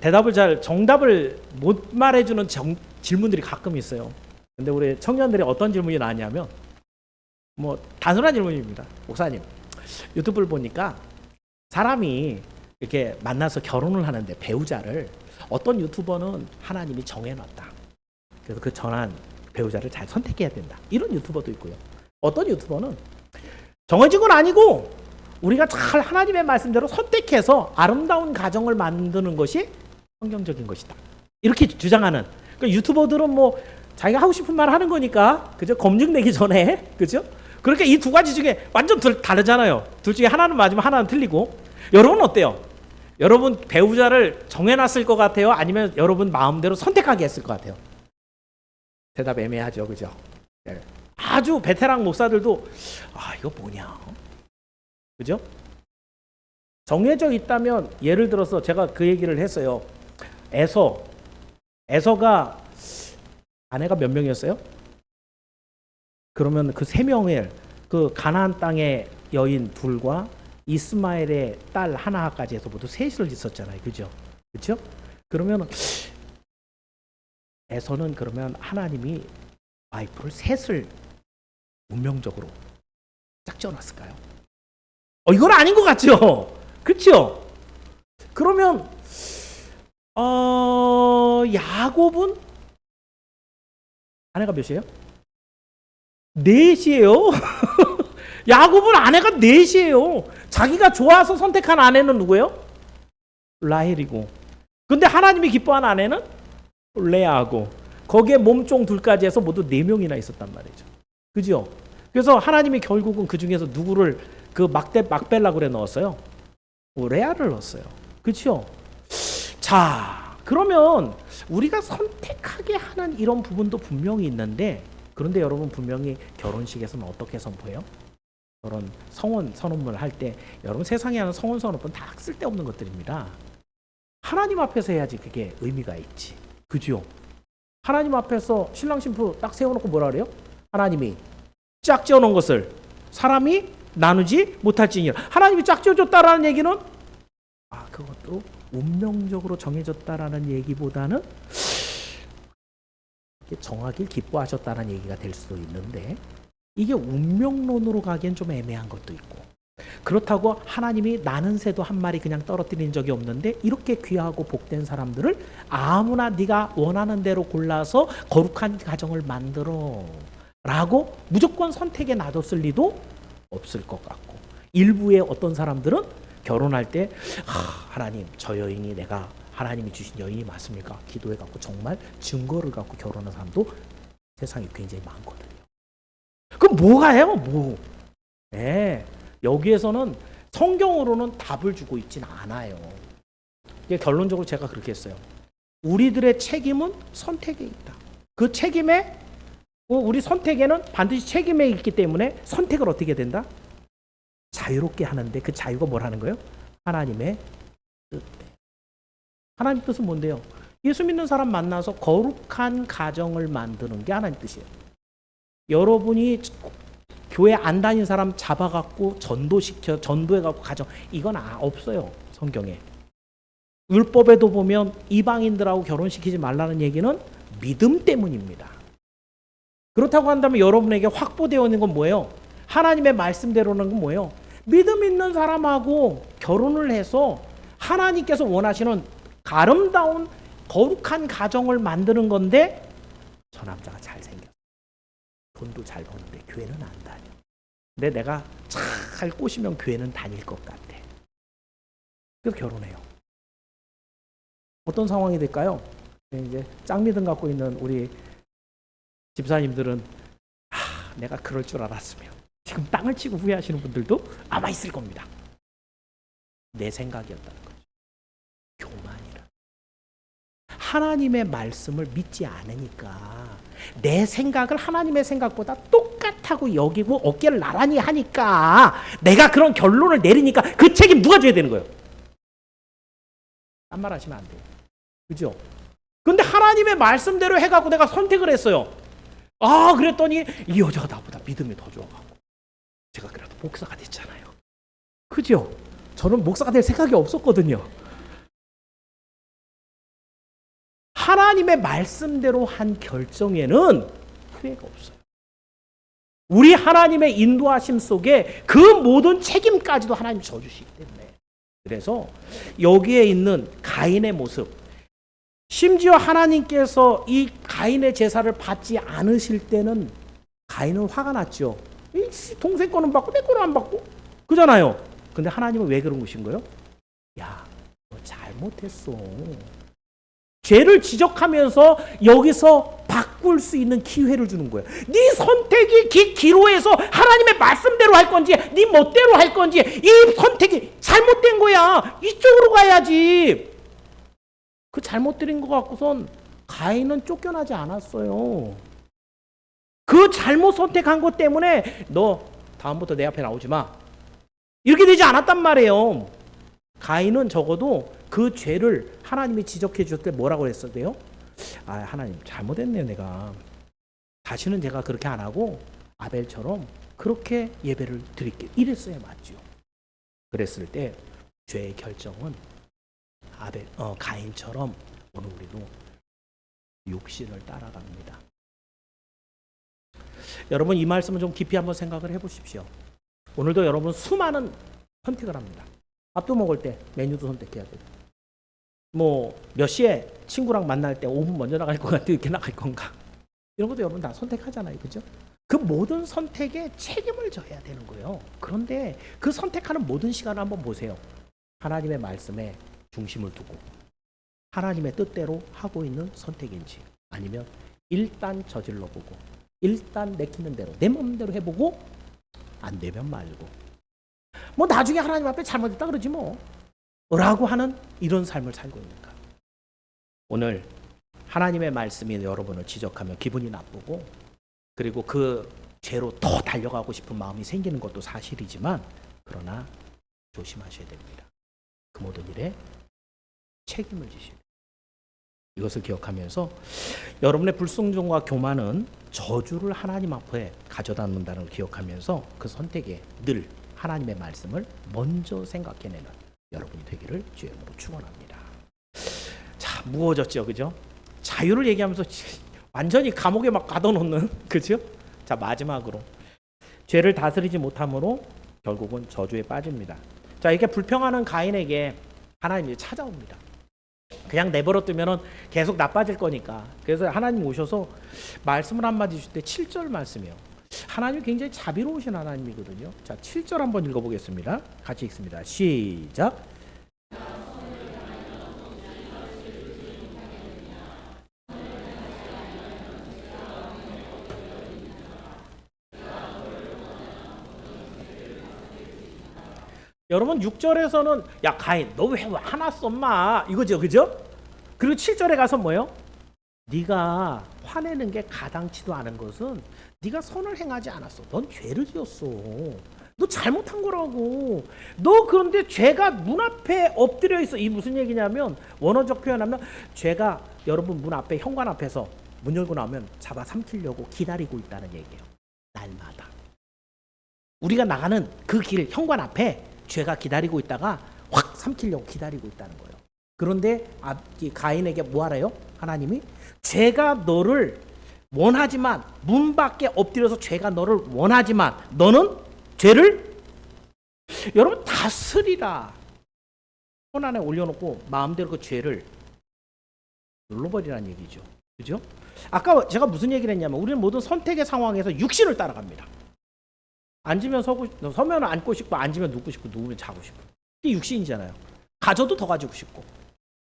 제가 정답을 못 말해주는 질문들이 가끔 있어요. 근데 우리 청년들이 어떤 질문이 나왔냐면, 뭐 단순한 질문입니다. 목사님, 유튜브를 보니까 사람이 이렇게 만나서 결혼을 하는데 배우자를 어떤 유튜버는 하나님이 정해놨다. 그래서 그 정한 배우자를 잘 선택해야 된다. 이런 유튜버도 있고요. 어떤 유튜버는 정해진 건 아니고 우리가 잘 하나님의 말씀대로 선택해서 아름다운 가정을 만드는 것이 성경적인 것이다. 이렇게 주장하는. 그러니까 유튜버들은 뭐 자기가 하고 싶은 말 하는 거니까, 그죠? 검증 내기 전에, 그죠? 그러니까 이 두 가지 중에 완전 다르잖아요. 둘 중에 하나는 맞으면 하나는 틀리고. 여러분은 어때요? 여러분 배우자를 정해놨을 것 같아요? 아니면 여러분 마음대로 선택하게 했을 것 같아요? 대답 애매하죠, 그죠? 네. 아주 베테랑 목사들도 이거 뭐냐, 그죠? 정해져 있다면, 예를 들어서 제가 그 얘기를 했어요. 에서가 아내가 몇 명이었어요? 그러면 그 세 명을, 그 가나안 땅의 여인 둘과 이스마엘의 딸 하나까지 해서 모두 셋을 있었잖아요, 그죠? 그렇죠? 그러면 에서는 그러면 하나님이 와이프를 셋을 운명적으로 짝 지어놨을까요? 이건 아닌 것 같죠? 그렇죠? 그러면 야곱은 아내가 몇이에요? 넷이에요. 야곱은 아내가 넷이에요. 자기가 좋아서 선택한 아내는 누구예요? 라헬이고. 근데 하나님이 기뻐한 아내는 레아하고, 거기에 몸종 둘까지 해서 모두 4명이나 있었단 말이죠. 그죠? 그래서 하나님이 결국은 그 중에서 누구를 그 막벨라굴에 넣었어요? 레아를 넣었어요. 그렇죠? 자, 그러면 우리가 선택하게 하는 이런 부분도 분명히 있는데, 그런데 여러분 분명히 결혼식에서는 어떻게 선포해요? 그런 성혼 선언문을 할 때 여러분 세상에 하는 성혼 선언문 다 쓸데없는 것들입니다. 하나님 앞에서 해야지 그게 의미가 있지. 그죠? 하나님 앞에서 신랑 신부 딱 세워놓고 뭐라 그래요? 하나님이 짝 지어놓은 것을 사람이 나누지 못할지니라. 하나님이 짝 지어줬다라는 얘기는 그것도 운명적으로 정해졌다라는 얘기보다는 정하길 기뻐하셨다는 얘기가 될 수도 있는데, 이게 운명론으로 가기엔 좀 애매한 것도 있고, 그렇다고 하나님이 나는 새도 한 마리 그냥 떨어뜨린 적이 없는데 이렇게 귀하고 복된 사람들을 아무나 네가 원하는 대로 골라서 거룩한 가정을 만들어 라고 무조건 선택에 놔뒀을 리도 없을 것 같고, 일부의 어떤 사람들은 결혼할 때 하나님, 저 여인이 내가 하나님이 주신 여인이 맞습니까? 기도해갖고 정말 증거를 갖고 결혼한 사람도 세상에 굉장히 많거든요. 그럼 뭐가 해요? 뭐? 네, 여기에서는 성경으로는 답을 주고 있진 않아요. 이게 결론적으로 제가 그렇게 했어요. 우리들의 책임은 선택에 있다. 그 책임에, 우리 선택에는 반드시 책임에 있기 때문에 선택을 어떻게 된다? 자유롭게 하는데, 그 자유가 뭐라는 거예요? 하나님의 뜻. 하나님 뜻은 뭔데요? 예수 믿는 사람 만나서 거룩한 가정을 만드는 게 하나님 뜻이에요. 여러분이 교회 안 다닌 사람 잡아갖고 전도해갖고 가정, 이건 없어요, 성경에. 율법에도 보면 이방인들하고 결혼시키지 말라는 얘기는 믿음 때문입니다. 그렇다고 한다면 여러분에게 확보되어 있는 건 뭐예요? 하나님의 말씀대로는 건 뭐예요? 믿음 있는 사람하고 결혼을 해서 하나님께서 원하시는 아름다운 거룩한 가정을 만드는 건데, 저 남자가 잘생겼어, 돈도 잘 버는데 교회는 안 다녀. 근데 내가 잘 꼬시면 교회는 다닐 것 같아. 그래서 결혼해요. 어떤 상황이 될까요? 이제 짱 믿음 갖고 있는 우리 집사님들은 내가 그럴 줄 알았으면, 지금 땅을 치고 후회하시는 분들도 아마 있을 겁니다. 내 생각이었다는 거죠. 교만이라. 하나님의 말씀을 믿지 않으니까, 내 생각을 하나님의 생각보다 똑같다고 여기고 어깨를 나란히 하니까 내가 그런 결론을 내리니까 그 책임 누가 져야 되는 거예요? 딴 말 하시면 안 돼요. 그죠? 근데 하나님의 말씀대로 해갖고 내가 선택을 했어요. 그랬더니 이 여자가 나보다 믿음이 더 좋아가고 제가 그래도 목사가 됐잖아요. 그죠? 저는 목사가 될 생각이 없었거든요. 하나님의 말씀대로 한 결정에는 후회가 없어요. 우리 하나님의 인도하심 속에 그 모든 책임까지도 하나님 져주시기 때문에. 그래서 여기에 있는 가인의 모습, 심지어 하나님께서 이 가인의 제사를 받지 않으실 때는 가인은 화가 났죠. 동생 거는 받고 내 거는 안 받고 그잖아요. 근데 하나님은 왜 그런 것인 거예요? 야, 너 잘못했어. 죄를 지적하면서 여기서 바꿀 수 있는 기회를 주는 거예요. 네 선택이 기로에서 하나님의 말씀대로 할 건지 네 멋대로 할 건지 이 선택이 잘못된 거야. 이쪽으로 가야지. 그 잘못된 것 같고선 가인은 쫓겨나지 않았어요. 그 잘못 선택한 것 때문에 너 다음부터 내 앞에 나오지 마. 이렇게 되지 않았단 말이에요. 가인은 적어도 그 죄를 하나님이 지적해 주셨을 때 뭐라고 했었대요? 하나님 잘못했네요 내가. 다시는 제가 그렇게 안 하고 아벨처럼 그렇게 예배를 드릴게요. 이랬어야 맞죠. 그랬을 때 죄의 결정은 가인처럼 오늘 우리도 육신을 따라갑니다. 여러분 이 말씀은 좀 깊이 한번 생각을 해보십시오. 오늘도 여러분 수많은 선택을 합니다. 밥도 먹을 때 메뉴도 선택해야 돼요. 몇 시에 친구랑 만날 때 5분 먼저 나갈 것 같아 이렇게 나갈 건가? 이런 것도 여러분 다 선택하잖아요. 그죠? 그 모든 선택에 책임을 져야 되는 거예요. 그런데 그 선택하는 모든 시간을 한번 보세요. 하나님의 말씀에 중심을 두고 하나님의 뜻대로 하고 있는 선택인지 아니면 일단 저질러 보고 일단 내키는 대로 내 마음대로 해보고 안 되면 말고 나중에 하나님 앞에 잘못했다 그러지 라고 하는 이런 삶을 살고 있는가. 오늘 하나님의 말씀이 여러분을 지적하면 기분이 나쁘고 그리고 그 죄로 더 달려가고 싶은 마음이 생기는 것도 사실이지만 그러나 조심하셔야 됩니다. 그 모든 일에 책임을 지셔야 됩니다. 이것을 기억하면서 여러분의 불순종과 교만은 저주를 하나님 앞에 가져다 놓는다는 걸 기억하면서 그 선택에 늘 하나님의 말씀을 먼저 생각해내는 여러분이 되기를 주의 이름으로 축원합니다. 자, 무거워졌죠, 그죠? 자유를 얘기하면서 완전히 감옥에 막 가둬놓는, 그죠? 자, 마지막으로 죄를 다스리지 못함으로 결국은 저주에 빠집니다. 자, 이렇게 불평하는 가인에게 하나님이 찾아옵니다. 그냥 내버려 두면은 계속 나빠질 거니까. 그래서 하나님 오셔서 말씀을 한마디 주실 때 7절 말씀이에요. 하나님이 굉장히 자비로우신 하나님이거든요. 자, 7절 한번 읽어보겠습니다. 같이 읽습니다. 시작. 여러분 6절에서는 야 가인 너 왜 화났어 엄마 이거죠, 그죠? 그리고 7절에 가서 뭐예요? 네가 화내는 게 가당치도 않은 것은 네가 선을 행하지 않았어. 넌 죄를 지었어. 너 잘못한 거라고. 너 그런데 죄가 문 앞에 엎드려 있어. 이 무슨 얘기냐면 원어적 표현하면 죄가 여러분 문 앞에 현관 앞에서 문 열고 나오면 잡아 삼키려고 기다리고 있다는 얘기예요. 날마다. 우리가 나가는 그 길 현관 앞에 죄가 기다리고 있다가 확 삼키려고 기다리고 있다는 거예요. 그런데 가인에게 뭐 하래요? 하나님이 죄가 너를 원하지만 문 밖에 엎드려서 죄가 너를 원하지만 너는 죄를 여러분 다스리라. 손 안에 올려놓고 마음대로 그 죄를 눌러버리라는 얘기죠. 그죠? 아까 제가 무슨 얘기를 했냐면 우리는 모든 선택의 상황에서 육신을 따라갑니다. 앉으면 서면 앉고 싶고 앉으면 눕고 싶고 누우면 자고 싶고 이게 육신이잖아요. 가져도 더 가지고 싶고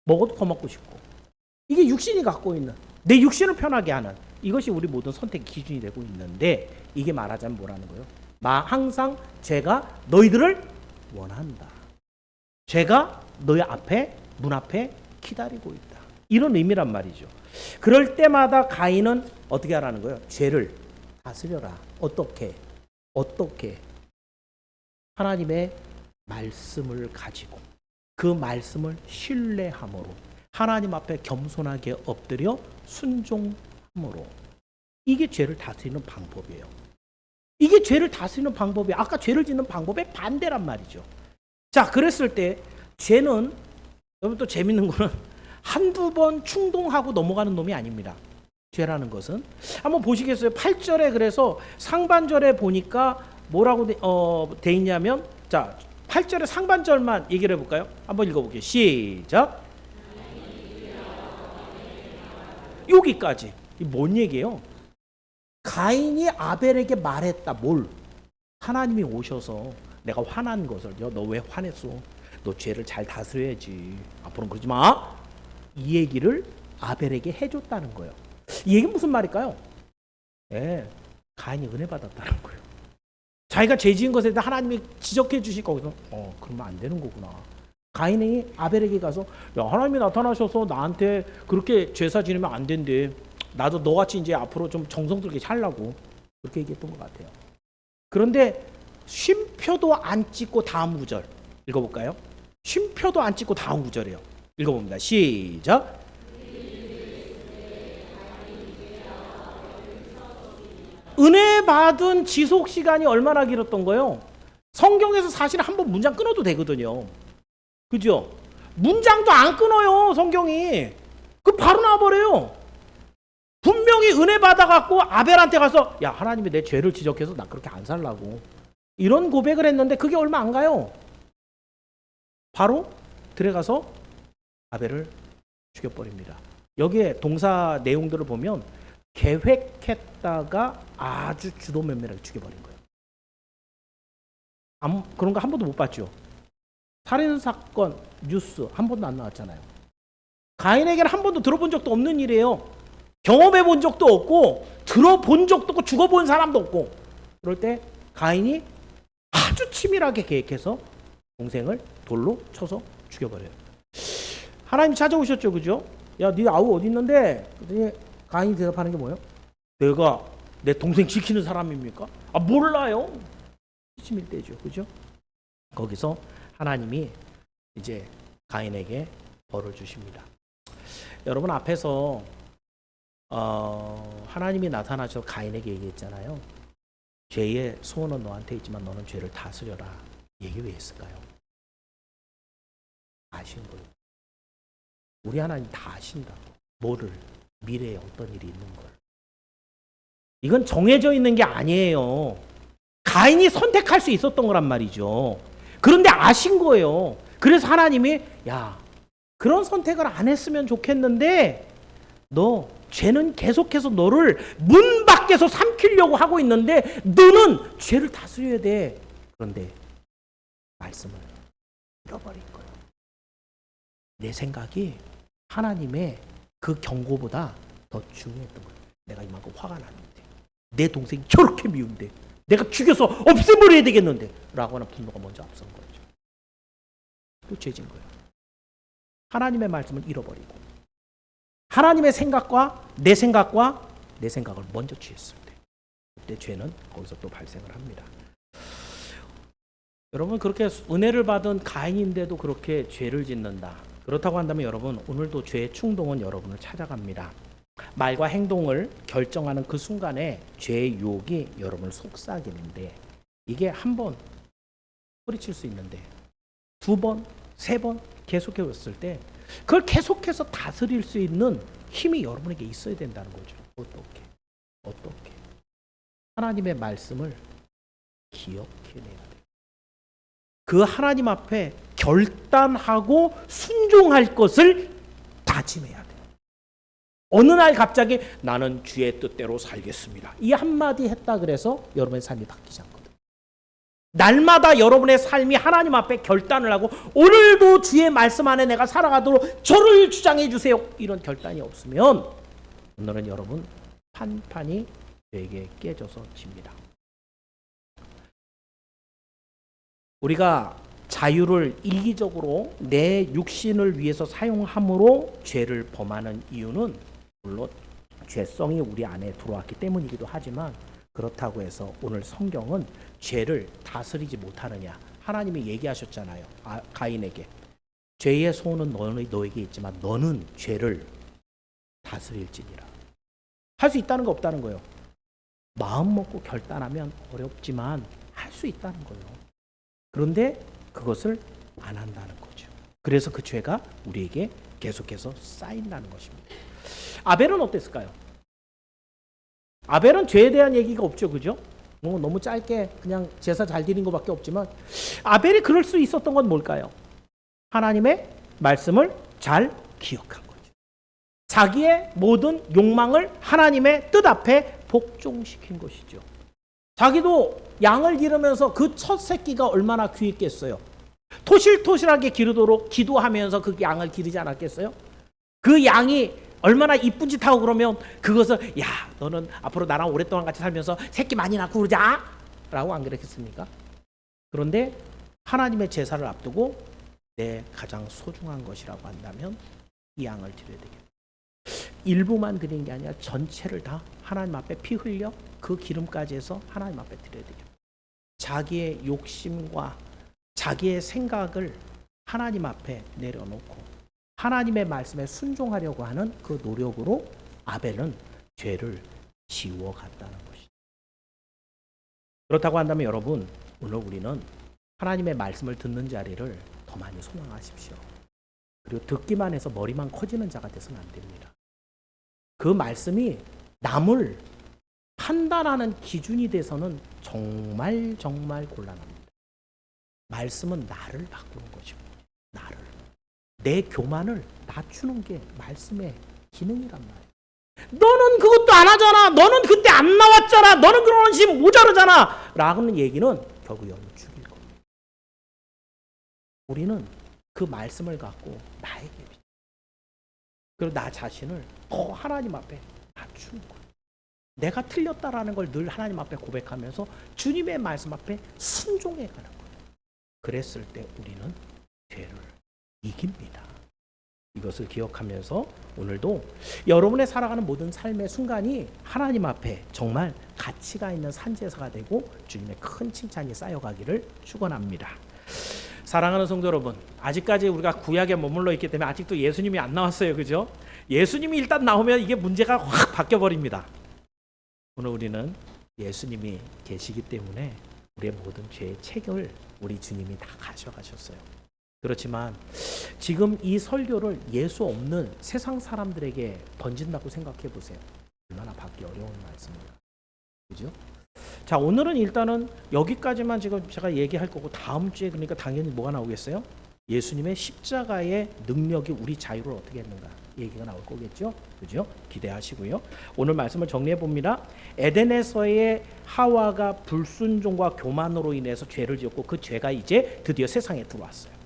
먹어도 더 먹고 싶고 이게 육신이 갖고 있는 내 육신을 편하게 하는 이것이 우리 모든 선택 기준이 되고 있는데 이게 말하자면 뭐라는 거예요? 항상 죄가 너희들을 원한다. 죄가 너희 앞에 문 앞에 기다리고 있다. 이런 의미란 말이죠. 그럴 때마다 가인은 어떻게 하라는 거예요? 죄를 다스려라. 어떻게? 하나님의 말씀을 가지고 그 말씀을 신뢰함으로 하나님 앞에 겸손하게 엎드려 순종함으로 이게 죄를 다스리는 방법이에요. 이게 죄를 다스리는 방법이 아까 죄를 짓는 방법의 반대란 말이죠. 자, 그랬을 때 죄는 여러분 또 재밌는 거는 한두 번 충동하고 넘어가는 놈이 아닙니다. 죄라는 것은 한번 보시겠어요? 8절에 그래서 상반절에 보니까 뭐라고 돼 있냐면 자 8절의 상반절만 얘기를 해볼까요? 한번 읽어볼게요. 시작. 여기까지. 이 뭔 얘기예요? 가인이 아벨에게 말했다. 뭘? 하나님이 오셔서 내가 화난 것을 너 왜 화냈어? 너 죄를 잘 다스려야지. 앞으로는 그러지 마. 이 얘기를 아벨에게 해줬다는 거예요. 이 얘기는 무슨 말일까요? 네, 가인이 은혜 받았다는 거예요. 자기가 죄 지은 것에 대해 하나님이 지적해 주시고 거기서 그러면 안 되는 거구나. 가인이 아벨에게 가서 야, 하나님이 나타나셔서 나한테 그렇게 제사 지내면 안 된대. 나도 너같이 이제 앞으로 좀 정성 들게 살라고 그렇게 얘기했던 것 같아요. 그런데 쉼표도 안 찍고 다음 구절 읽어볼까요? 쉼표도 안 찍고 다음 구절이에요. 읽어봅니다. 시작. 은혜 받은 지속 시간이 얼마나 길었던 거예요? 성경에서 사실 한번 문장 끊어도 되거든요. 그죠? 문장도 안 끊어요, 성경이. 그 바로 나와버려요. 분명히 은혜 받아갖고 아벨한테 가서 야, 하나님이 내 죄를 지적해서 나 그렇게 안 살라고 이런 고백을 했는데 그게 얼마 안 가요. 바로 들어가서 아벨을 죽여버립니다. 여기에 동사 내용들을 보면 계획했다가 아주 주도면밀하게 죽여버린 거예요. 그런 거 한 번도 못 봤죠. 살인사건 뉴스 한 번도 안 나왔잖아요. 가인에게는 한 번도 들어본 적도 없는 일이에요. 경험해 본 적도 없고 들어본 적도 없고 죽어본 사람도 없고 그럴 때 가인이 아주 치밀하게 계획해서 동생을 돌로 쳐서 죽여버려요. 하나님 찾아오셨죠, 그죠? 야, 네 아우 어디 있는데? 그랬더니 가인이 대답하는 게 뭐예요? 내가 내 동생 지키는 사람입니까? 아, 몰라요. 치밀대죠, 그죠? 거기서 하나님이 이제 가인에게 벌을 주십니다. 여러분 앞에서 하나님이 나타나셔서 가인에게 얘기했잖아요. 죄의 소원은 너한테 있지만 너는 죄를 다스려라. 얘기 왜 했을까요? 아신 거예요. 우리 하나님 다 아신다고. 뭐를? 미래에 어떤 일이 있는 걸. 이건 정해져 있는 게 아니에요. 가인이 선택할 수 있었던 거란 말이죠. 그런데 아신 거예요. 그래서 하나님이 야, 그런 선택을 안 했으면 좋겠는데 너 죄는 계속해서 너를 문 밖에서 삼키려고 하고 있는데 너는 죄를 다스려야 돼. 그런데 말씀을 잃어버린 거예요. 내 생각이 하나님의 그 경고보다 더 중요했던 거예요. 내가 이만큼 화가 나는데 내 동생이 저렇게 미운데 내가 죽여서 없애버려야 되겠는데 라고 하는 분노가 먼저 앞선 거죠. 또 죄진 거예요. 하나님의 말씀을 잃어버리고 하나님의 생각과 내 생각을 먼저 취했을 때 그때 죄는 거기서 또 발생을 합니다. 여러분 그렇게 은혜를 받은 가인인데도 그렇게 죄를 짓는다. 그렇다고 한다면 여러분 오늘도 죄의 충동은 여러분을 찾아갑니다. 말과 행동을 결정하는 그 순간에 죄의 유혹이 여러분을 속삭이는데 이게 한 번 뿌리칠 수 있는데 두 번, 세 번 계속해 왔을 때 그걸 계속해서 다스릴 수 있는 힘이 여러분에게 있어야 된다는 거죠. 어떻게? 하나님의 말씀을 기억해내야 돼요. 그 하나님 앞에 결단하고 순종할 것을 다짐해야 돼요. 어느 날 갑자기 나는 주의 뜻대로 살겠습니다. 이 한마디 했다 그래서 여러분의 삶이 바뀌지 않거든요. 날마다 여러분의 삶이 하나님 앞에 결단을 하고 오늘도 주의 말씀 안에 내가 살아가도록 저를 주장해 주세요. 이런 결단이 없으면 오늘은 여러분 판판이 죄에게 깨져서 집니다. 우리가 자유를 이기적으로 내 육신을 위해서 사용함으로 죄를 범하는 이유는 물론 죄성이 우리 안에 들어왔기 때문이기도 하지만 그렇다고 해서 오늘 성경은 죄를 다스리지 못하느냐 하나님이 얘기하셨잖아요. 가인에게 죄의 소원은 너에게 있지만 너는 죄를 다스릴지니라. 할 수 있다는 거 없다는 거예요. 마음 먹고 결단하면 어렵지만 할 수 있다는 거예요. 그런데 그것을 안 한다는 거죠. 그래서 그 죄가 우리에게 계속해서 쌓인다는 것입니다. 아벨은 어땠을까요? 아벨은 죄에 대한 얘기가 없죠, 그죠? 너무 짧게 그냥 제사 잘 드린 것밖에 없지만 아벨이 그럴 수 있었던 건 뭘까요? 하나님의 말씀을 잘 기억한 거죠. 자기의 모든 욕망을 하나님의 뜻 앞에 복종시킨 것이죠. 자기도 양을 기르면서 그 첫 새끼가 얼마나 귀했겠어요. 토실토실하게 기르도록 기도하면서 그 양을 기르지 않았겠어요? 그 양이 얼마나 이쁜 짓 하고 그러면 그것을 야 너는 앞으로 나랑 오랫동안 같이 살면서 새끼 많이 낳고 그러자 라고 안 그랬겠습니까? 그런데 하나님의 제사를 앞두고 내 가장 소중한 것이라고 한다면 이 양을 드려야 되겠다. 일부만 드린 게 아니라 전체를 다 하나님 앞에 피 흘려 그 기름까지 해서 하나님 앞에 드려야 되겠다. 자기의 욕심과 자기의 생각을 하나님 앞에 내려놓고 하나님의 말씀에 순종하려고 하는 그 노력으로 아벨은 죄를 지워갔다는 것이죠. 그렇다고 한다면 여러분, 오늘 우리는 하나님의 말씀을 듣는 자리를 더 많이 소망하십시오. 그리고 듣기만 해서 머리만 커지는 자가 돼서는 안 됩니다. 그 말씀이 남을 판단하는 기준이 돼서는 정말 곤란합니다. 말씀은 나를 바꾸는 것이고 나를. 내 교만을 낮추는 게 말씀의 기능이란 말이에요. 너는 그것도 안 하잖아. 너는 그때 안 나왔잖아. 너는 그런 심 모자르잖아. 라는 얘기는 결국 여러분 죽일 겁니다. 우리는 그 말씀을 갖고 나에게 그리고 나 자신을 더 하나님 앞에 낮추는 거예요. 내가 틀렸다라는 걸 늘 하나님 앞에 고백하면서 주님의 말씀 앞에 순종해 가는 거예요. 그랬을 때 우리는 죄를 이깁니다. 이것을 기억하면서 오늘도 여러분의 살아가는 모든 삶의 순간이 하나님 앞에 정말 가치가 있는 산제사가 되고 주님의 큰 칭찬이 쌓여가기를 축원합니다. 사랑하는 성도 여러분, 아직까지 우리가 구약에 머물러 있기 때문에 아직도 예수님이 안 나왔어요, 그죠? 예수님이 일단 나오면 이게 문제가 확 바뀌어 버립니다. 오늘 우리는 예수님이 계시기 때문에 우리의 모든 죄의 책임을 우리 주님이 다 가져가셨어요. 그렇지만 지금 이 설교를 예수 없는 세상 사람들에게 던진다고 생각해 보세요. 얼마나 받기 어려운 말씀입니까? 그죠? 자, 오늘은 일단은 여기까지만 지금 제가 얘기할 거고 다음 주에 그러니까 당연히 뭐가 나오겠어요? 예수님의 십자가의 능력이 우리 자유를 어떻게 했는가 얘기가 나올 거겠죠? 그죠? 기대하시고요. 오늘 말씀을 정리해 봅니다. 에덴에서의 하와가 불순종과 교만으로 인해서 죄를 지었고 그 죄가 이제 드디어 세상에 들어왔어요.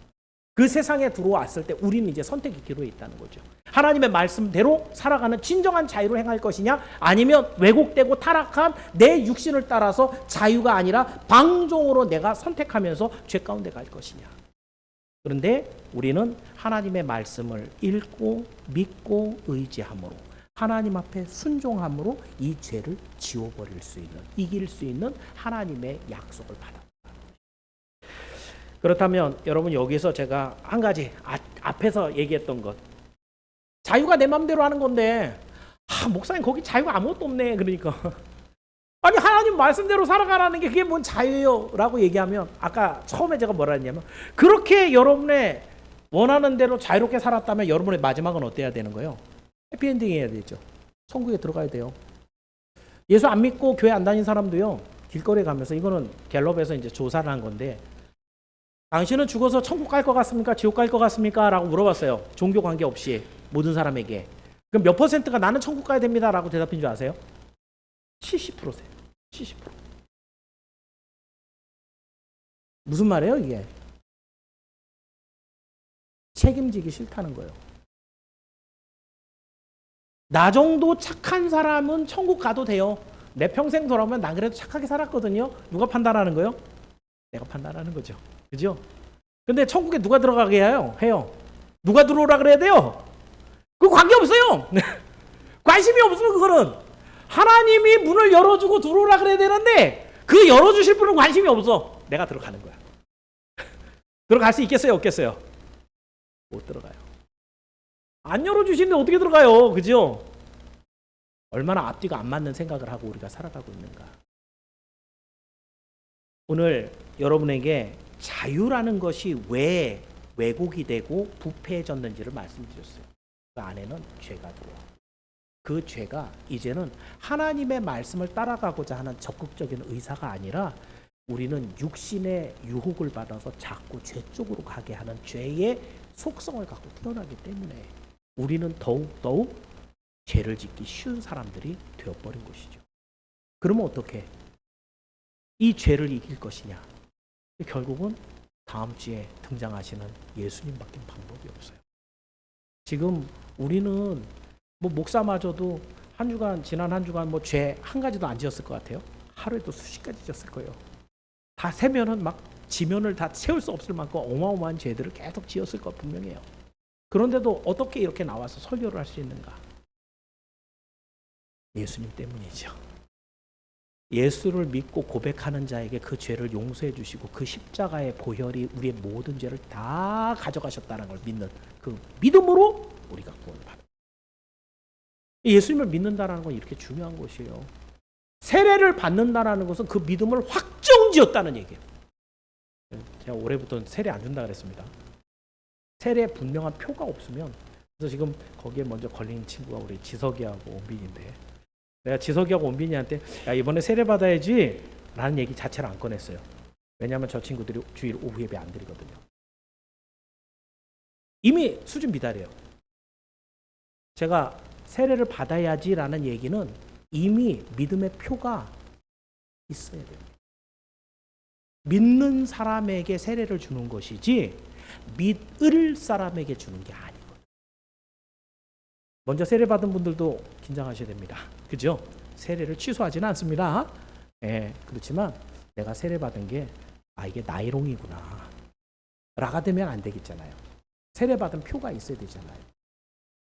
그 세상에 들어왔을 때 우리는 이제 선택의 기로에 있다는 거죠. 하나님의 말씀대로 살아가는 진정한 자유를 행할 것이냐 아니면 왜곡되고 타락한 내 육신을 따라서 자유가 아니라 방종으로 내가 선택하면서 죄 가운데 갈 것이냐. 그런데 우리는 하나님의 말씀을 읽고 믿고 의지함으로 하나님 앞에 순종함으로 이 죄를 지워버릴 수 있는 이길 수 있는 하나님의 약속을 받아. 그렇다면 여러분 여기서 제가 한 가지 앞에서 얘기했던 것 자유가 내 맘대로 하는 건데 목사님 거기 자유가 아무것도 없네. 그러니까 아니 하나님 말씀대로 살아가라는 게 그게 뭔 자유예요 라고 얘기하면 아까 처음에 제가 뭐라 했냐면 그렇게 여러분의 원하는 대로 자유롭게 살았다면 여러분의 마지막은 어때야 되는 거예요? 해피엔딩 해야 되죠. 천국에 들어가야 돼요. 예수 안 믿고 교회 안 다닌 사람도요 길거리에 가면서 이거는 갤럽에서 이제 조사를 한 건데 당신은 죽어서 천국 갈 것 같습니까? 지옥 갈 것 같습니까? 라고 물어봤어요. 종교 관계없이 모든 사람에게. 그럼 몇 퍼센트가 나는 천국 가야 됩니다. 라고 대답한 줄 아세요? 70%세요. 70%. 무슨 말이에요 이게? 책임지기 싫다는 거예요. 나 정도 착한 사람은 천국 가도 돼요. 내 평생 돌아오면 난 그래도 착하게 살았거든요. 누가 판단하는 거예요? 내가 판단하는 거죠. 그죠? 근데 천국에 누가 들어가게 해요? 누가 들어오라 그래야 돼요? 그거 관계없어요. 관심이 없어요. 그거는 하나님이 문을 열어주고 들어오라 그래야 되는데 그 열어주실 분은 관심이 없어. 내가 들어가는 거야. 들어갈 수 있겠어요? 없겠어요? 못 들어가요. 안 열어주시는데 어떻게 들어가요? 그죠? 얼마나 앞뒤가 안 맞는 생각을 하고 우리가 살아가고 있는가. 오늘 여러분에게 자유라는 것이 왜 왜곡이 되고 부패해졌는지를 말씀드렸어요. 그 안에는 죄가 들어와. 그 죄가 이제는 하나님의 말씀을 따라가고자 하는 적극적인 의사가 아니라 우리는 육신의 유혹을 받아서 자꾸 죄 쪽으로 가게 하는 죄의 속성을 갖고 태어나기 때문에 우리는 더욱 죄를 짓기 쉬운 사람들이 되어버린 것이죠. 그러면 어떻게? 이 죄를 이길 것이냐? 결국은 다음 주에 등장하시는 예수님밖에 방법이 없어요. 지금 우리는 목사마저도 지난 한 주간 죄 한 가지도 안 지었을 것 같아요. 하루에도 수십 가지 지었을 거예요. 다 세면은 막 지면을 다 채울 수 없을 만큼 어마어마한 죄들을 계속 지었을 것 분명해요. 그런데도 어떻게 이렇게 나와서 설교를 할 수 있는가? 예수님 때문이죠. 예수를 믿고 고백하는 자에게 그 죄를 용서해 주시고 그 십자가의 보혈이 우리의 모든 죄를 다 가져가셨다는 걸 믿는 그 믿음으로 우리가 구원을 받아요. 예수님을 믿는다는 건 이렇게 중요한 것이에요. 세례를 받는다는 것은 그 믿음을 확정지었다는 얘기예요. 제가 올해부터 세례 안 준다 그랬습니다. 세례 분명한 표가 없으면, 그래서 지금 거기에 먼저 걸린 친구가 우리 지석이하고 원빈인데, 내가 지석이하고 원빈이한테 야 이번에 세례 받아야지 라는 얘기 자체를 안 꺼냈어요. 왜냐하면 저 친구들이 주일 오후 예배 안 드리거든요. 이미 수준 미달이에요. 제가 세례를 받아야지 라는 얘기는 이미 믿음의 표가 있어야 돼요. 믿는 사람에게 세례를 주는 것이지 믿을 사람에게 주는 게 아니거든요. 먼저 세례 받은 분들도 긴장하셔야 됩니다. 그죠? 세례를 취소하지는 않습니다. 그렇지만 내가 세례 받은 게 이게 나이롱이구나 라가 되면 안 되겠잖아요. 세례 받은 표가 있어야 되잖아요.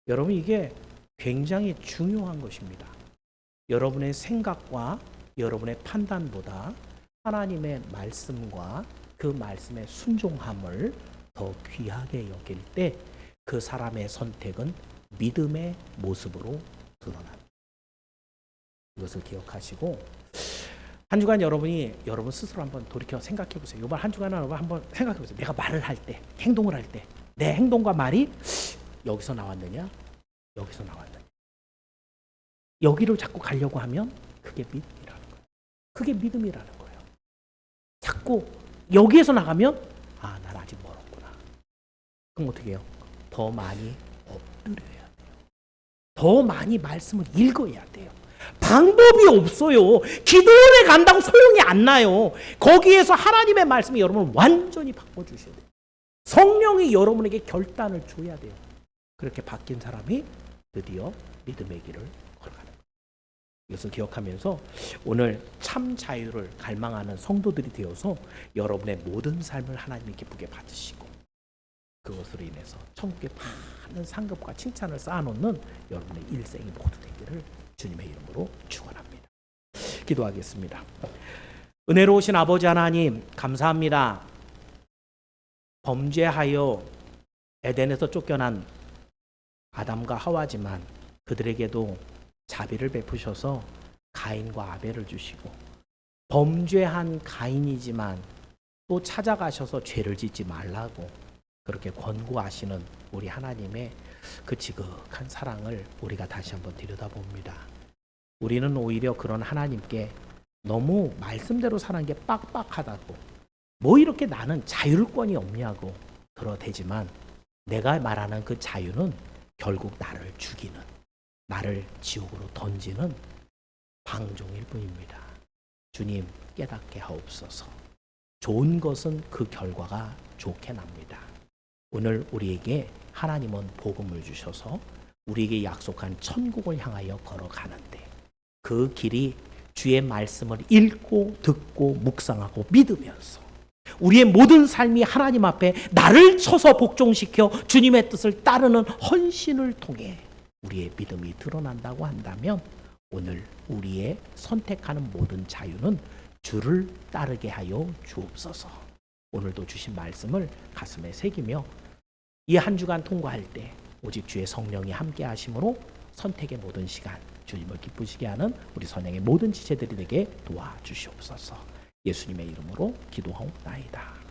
여러분 이게 굉장히 중요한 것입니다. 여러분의 생각과 여러분의 판단보다 하나님의 말씀과 그 말씀의 순종함을 더 귀하게 여길 때 그 사람의 선택은 믿음의 모습으로 드러납니다. 이것을 기억하시고 한 주간 여러분 스스로 한번 돌이켜 생각해 보세요. 이번 한 주간은 여러분 한번 생각해 보세요. 내가 말을 할 때, 행동을 할 때 내 행동과 말이 여기서 나왔느냐? 여기서 나왔느냐? 여기로 자꾸 가려고 하면 그게 믿음이라는 거예요. 그게 믿음이라는 거예요. 자꾸 여기에서 나가면 난 아직 멀었구나. 그럼 어떻게 해요? 더 많이 엎드려야 돼요. 더 많이 말씀을 읽어야 돼요. 방법이 없어요. 기도원에 간다고 소용이 안 나요. 거기에서 하나님의 말씀이 여러분을 완전히 바꿔주셔야 돼요. 성령이 여러분에게 결단을 줘야 돼요. 그렇게 바뀐 사람이 드디어 믿음의 길을 걸어가는 거예요. 이것을 기억하면서 오늘 참 자유를 갈망하는 성도들이 되어서 여러분의 모든 삶을 하나님이 기쁘게 받으시고 그것으로 인해서 천국의 많은 상급과 칭찬을 쌓아놓는 여러분의 일생이 모두 되기를 주님의 이름으로 축원합니다. 기도하겠습니다. 은혜로우신 아버지 하나님 감사합니다. 범죄하여 에덴에서 쫓겨난 아담과 하와지만 그들에게도 자비를 베푸셔서 가인과 아벨을 주시고 범죄한 가인이지만 또 찾아가셔서 죄를 짓지 말라고 그렇게 권고하시는 우리 하나님의 그 지극한 사랑을 우리가 다시 한번 들여다봅니다. 우리는 오히려 그런 하나님께 너무 말씀대로 사는 게 빡빡하다고 뭐 이렇게 나는 자율권이 없냐고 들어대지만 내가 말하는 그 자유는 결국 나를 죽이는 나를 지옥으로 던지는 방종일 뿐입니다. 주님 깨닫게 하옵소서. 좋은 것은 그 결과가 좋게 납니다. 오늘 우리에게 하나님은 복음을 주셔서 우리에게 약속한 천국을 향하여 걸어가는데 그 길이 주의 말씀을 읽고 듣고 묵상하고 믿으면서 우리의 모든 삶이 하나님 앞에 나를 쳐서 복종시켜 주님의 뜻을 따르는 헌신을 통해 우리의 믿음이 드러난다고 한다면 오늘 우리의 선택하는 모든 자유는 주를 따르게 하여 주옵소서. 오늘도 주신 말씀을 가슴에 새기며 이 한 주간 통과할 때 오직 주의 성령이 함께 하심으로 선택의 모든 시간 주님을 기쁘시게 하는 우리 선행의 모든 지체들이 되게 도와주시옵소서. 예수님의 이름으로 기도하옵나이다.